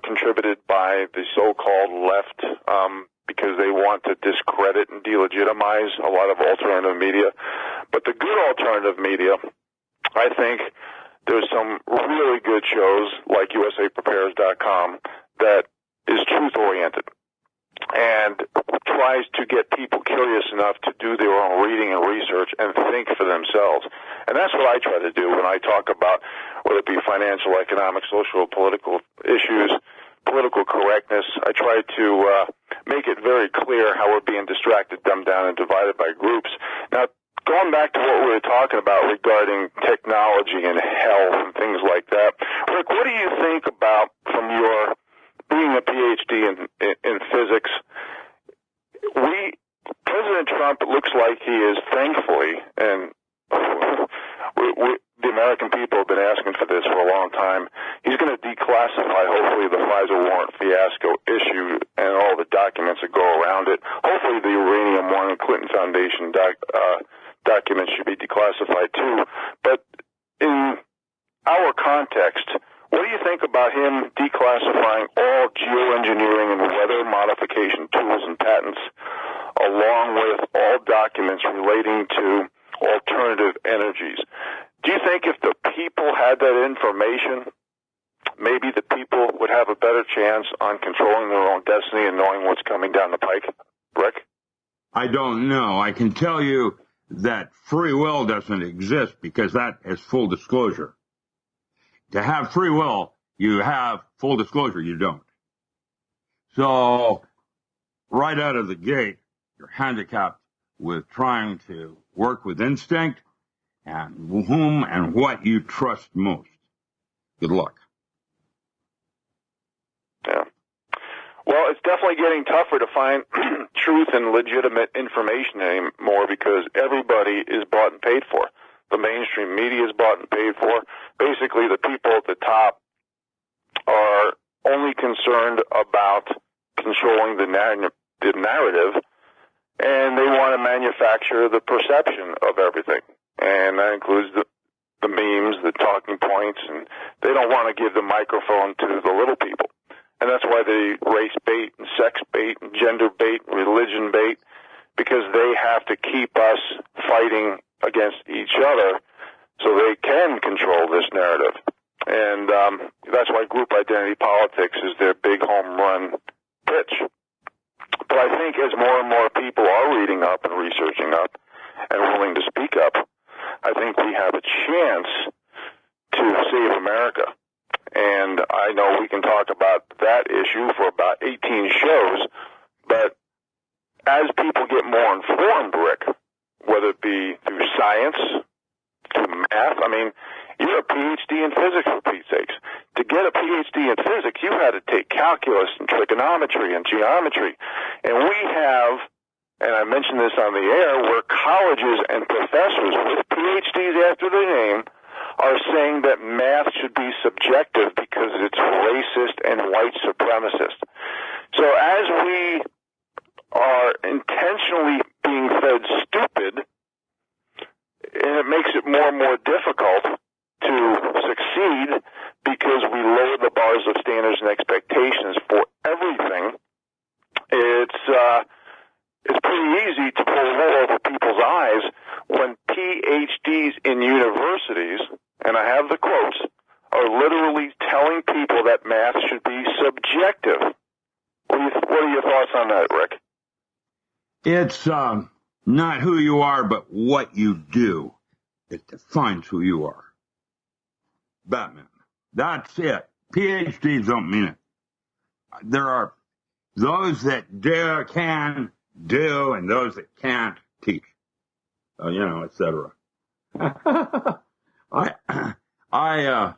contributed by the so-called left, because they want to discredit and delegitimize a lot of alternative media. But the good alternative media, I think there's some really good shows like USAPrepares.com that is truth-oriented and tries to get people curious enough to do their own reading and research and think for themselves. And that's what I try to do when I talk about whether it be financial, economic, social, political issues, political correctness. I try to make it very clear how we're being distracted, dumbed down, and divided by groups. Now, going back to what we were talking about regarding technology and health and things like that, Rick, what do you think about, from your being a PhD in physics, President Trump, it looks like he is, thankfully, and the American people have been asking for this for a long time, he's going to declassify, hopefully, the Pfizer warrant fiasco issue and all the documents that go around it. Hopefully the Uranium One and Clinton Foundation documents should be declassified, too. But in our context, what do you think about him declassifying all geoengineering and weather modification tools and patents, along with all documents relating to alternative energies? Do you think if the people had that information, maybe the people would have a better chance on controlling their own destiny and knowing what's coming down the pike? Rick? I don't know. I can tell you that free will doesn't exist because that is full disclosure. To have free will, you have full disclosure. You don't. So right out of the gate, you're handicapped with trying to work with instinct and whom and what you trust most. Good luck. Yeah. Well, it's definitely getting tougher to find truth and legitimate information anymore because everybody is bought and paid for. The mainstream media is bought and paid for. Basically, the people at the top are only concerned about controlling the narrative, and they want to manufacture the perception of everything. And that includes the memes, the talking points, and they don't want to give the microphone to the little people. And that's why they race bait and sex bait and gender bait and religion bait, because they have to keep us fighting against each other so they can control this narrative. And that's why group identity politics is their big home run pitch. But I think as more and more people are reading up and researching up and willing to speak up, I think we have a chance to save America. And I know we can talk about that issue for about 18 shows, but as people get more informed, Rick, whether it be through science, through math, I mean, you're a PhD in physics, for Pete's sakes. To get get a PhD in physics, you had to take calculus and trigonometry and geometry. And we have, and I mentioned this on the air, where colleges and professors with PhDs after their name are saying that math should be subjective because it's racist and white supremacist. So as we are intentionally being fed stupid, and it makes it more and more difficult to succeed because we lower the bars of standards and expectations for everything. It's pretty easy to pull the wool over people's eyes when PhDs in universities, and I have the quotes, are literally telling people that math should be subjective. What are your thoughts on that, Rick? It's not who you are, but what you do. It defines who you are. Batman. That's it. PhDs don't mean it. There are those that can do and those that can't teach, etc. I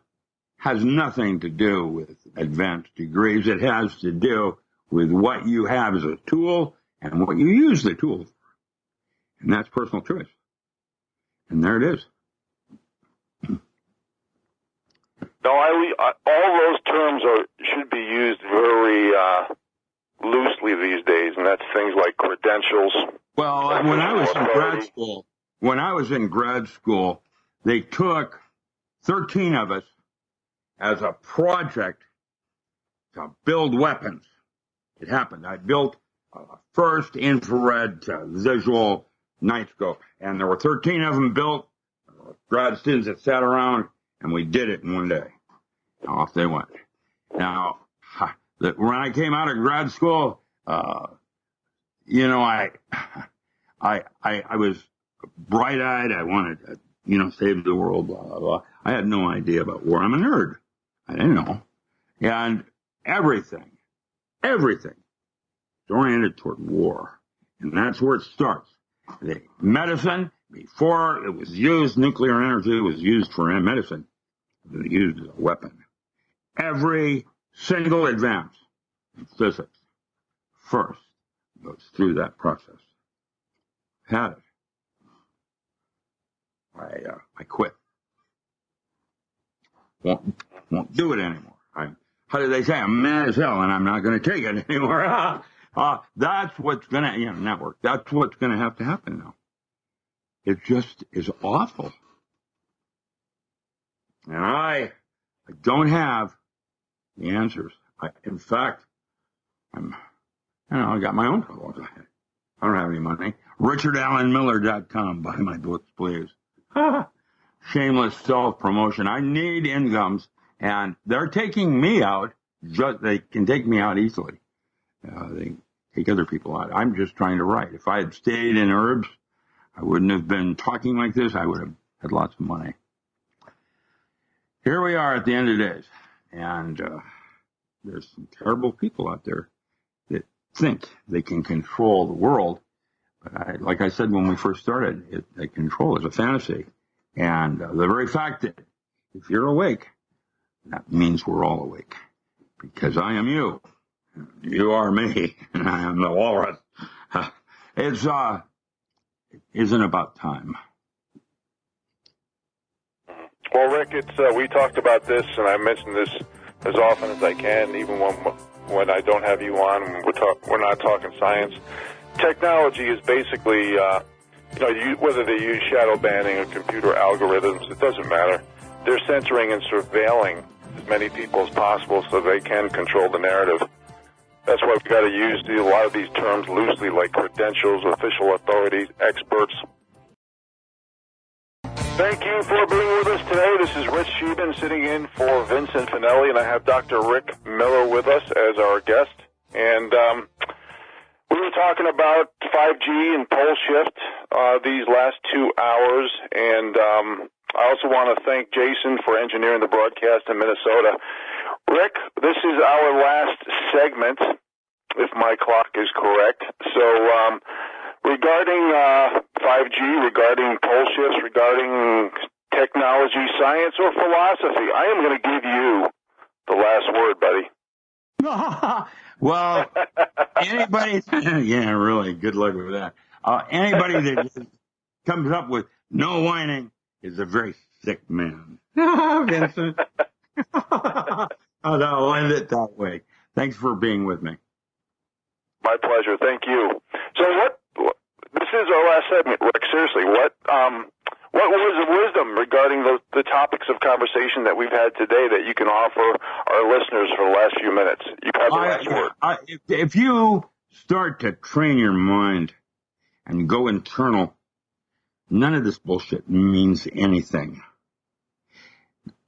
has nothing to do with advanced degrees. It has to do with what you have as a tool and what you use the tool for. And that's personal choice. And there it is. No, all those terms should be used very loosely these days, and that's things like credentials. Well, when I was in grad school, they took 13 of us as a project to build weapons. It happened. I built first infrared visual night scope, and there were 13 of them built. Grad students that sat around, and we did it in one day. Off they went. Now, when I came out of grad school, I was bright-eyed. I wanted to, save the world, blah, blah, blah. I had no idea about war. I'm a nerd. I didn't know. And everything is oriented toward war. And that's where it starts. The medicine, before it was used, nuclear energy was used for medicine. It was used as a weapon. Every single advance in physics first goes through that process. Had it. I quit. Won't do it anymore. How do they say? I'm mad as hell, and I'm not going to take it anymore. That's what's going to, network. That's what's going to have to happen now. It just is awful. And I don't have the answers. In fact, I got my own problems. I don't have any money. RichardAllenMiller.com. Buy my books, please. Shameless self-promotion. I need incomes, and they're taking me out. They can take me out easily. They take other people out. I'm just trying to write. If I had stayed in herbs, I wouldn't have been talking like this. I would have had lots of money. Here we are at the end of days, and there's some terrible people out there that think they can control the world. But like I said when we first started, control is a fantasy. And the very fact that if you're awake, that means we're all awake. Because I am you. You are me. And I am the walrus. It isn't about time. Well, Rick, we talked about this, and I mentioned this as often as I can, even when I don't have you on. We're not talking science. Technology is basically, whether they use shadow banning or computer algorithms, it doesn't matter. They're censoring and surveilling as many people as possible so they can control the narrative. That's why we've got to use a lot of these terms loosely, like credentials, official authorities, experts. Thank you for being with us today. This is Rich Scheben sitting in for Vincent Finelli, and I have Dr. Rick Miller with us as our guest. And we were talking about 5G and pole shift these last 2 hours, and I also want to thank Jason for engineering the broadcast in Minnesota. Rick, this is our last segment, if my clock is correct. So regarding 5G, regarding pole shifts, regarding technology, science, or philosophy, I am going to give you the Well, anybody, yeah, really, good luck with that. Anybody that comes up with no whining is a very sick man. Vincent. I'll end it that way. Thanks for being with me. My pleasure. Thank you. So this is our last segment, Rick. Seriously, what words of wisdom regarding the topics of conversation that we've had today that you can offer our listeners for the last few minutes? You have the last word. If you start to train your mind and go internal, none of this bullshit means anything.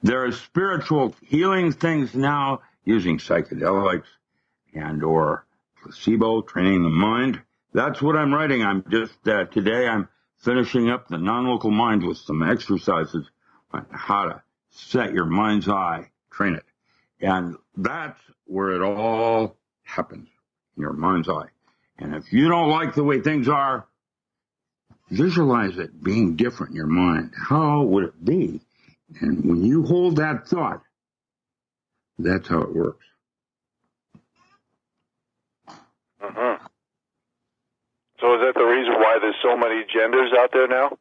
There are spiritual healing things now using psychedelics and or placebo, training the mind. That's what I'm writing. I'm just, today I'm finishing up the non-local mind with some exercises on how to set your mind's eye, train it. And that's where it all happens, in your mind's eye. And if you don't like the way things are, visualize it being different in your mind. How would it be? And when you hold that thought, that's how it works. Mm-hmm. So is that the reason why there's so many genders out there now?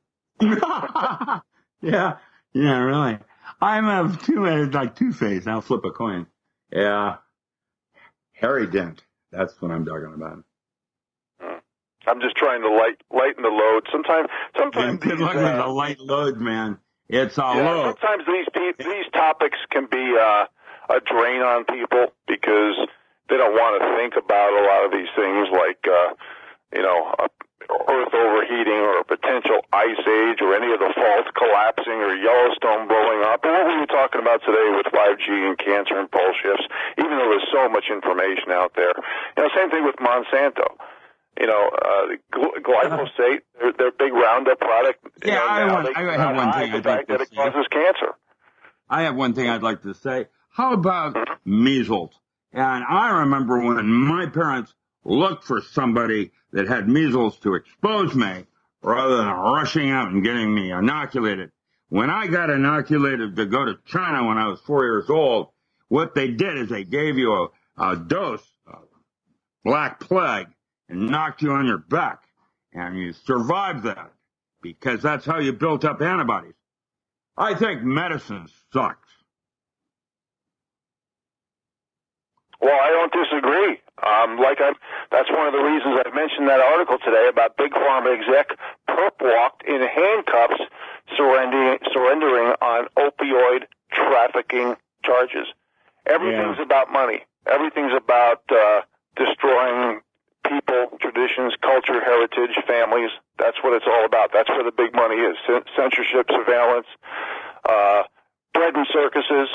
Yeah, really. I'm like Two-Face. I'll flip a coin. Yeah. Harry Dent. That's what I'm talking about. I'm just trying to lighten the load. Sometimes good luck with the light load, man. It's a load. Sometimes these topics can be a drain on people because they don't want to think about a lot of these things like Earth overheating or a potential ice age or any of the faults collapsing or Yellowstone blowing up. And what we were talking about today with 5G and cancer and pole shifts, even though there's so much information out there. Same thing with Monsanto. Glyphosate, their big Roundup product. Yeah, I have one thing I'd like to say. It causes cancer. I have one thing I'd like to say. How about measles? And I remember when my parents looked for somebody that had measles to expose me rather than rushing out and getting me inoculated. When I got inoculated to go to China when I was 4 years old, what they did is they gave you a dose of Black Plague and knocked you on your back. And you survived that because that's how you built up antibodies. I think medicine sucks. Well, I don't disagree. That's one of the reasons I mentioned that article today about Big Pharma exec perp walked in handcuffs, surrendering on opioid trafficking charges. Everything's about money. Everything's about destroying people, traditions, culture, heritage, families. That's what it's all about. That's where the big money is. Censorship, surveillance, bread and circuses,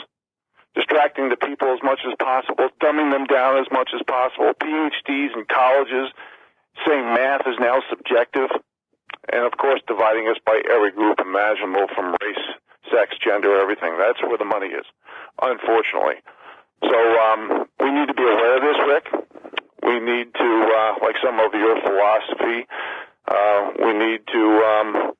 distracting the people as much as possible, dumbing them down as much as possible, PhDs in colleges, saying math is now subjective, and, of course, dividing us by every group imaginable from race, sex, gender, everything. That's where the money is, unfortunately. So we need to be aware of this, Rick. We need to, like some of your philosophy, we need to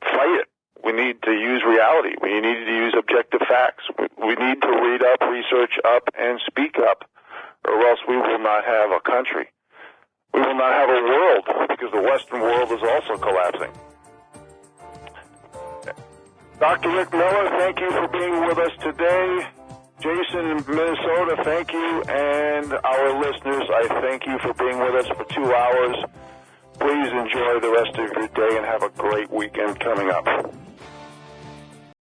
fight it. We need to use reality. We need to use objective facts. We need to read up, research up, and speak up, or else we will not have a country. We will not have a world, because the Western world is also collapsing. Dr. Rick Miller, thank you for being with us today. Jason in Minnesota, thank you. And our listeners, I thank you for being with us for 2 hours. Please enjoy the rest of your day and have a great weekend coming up.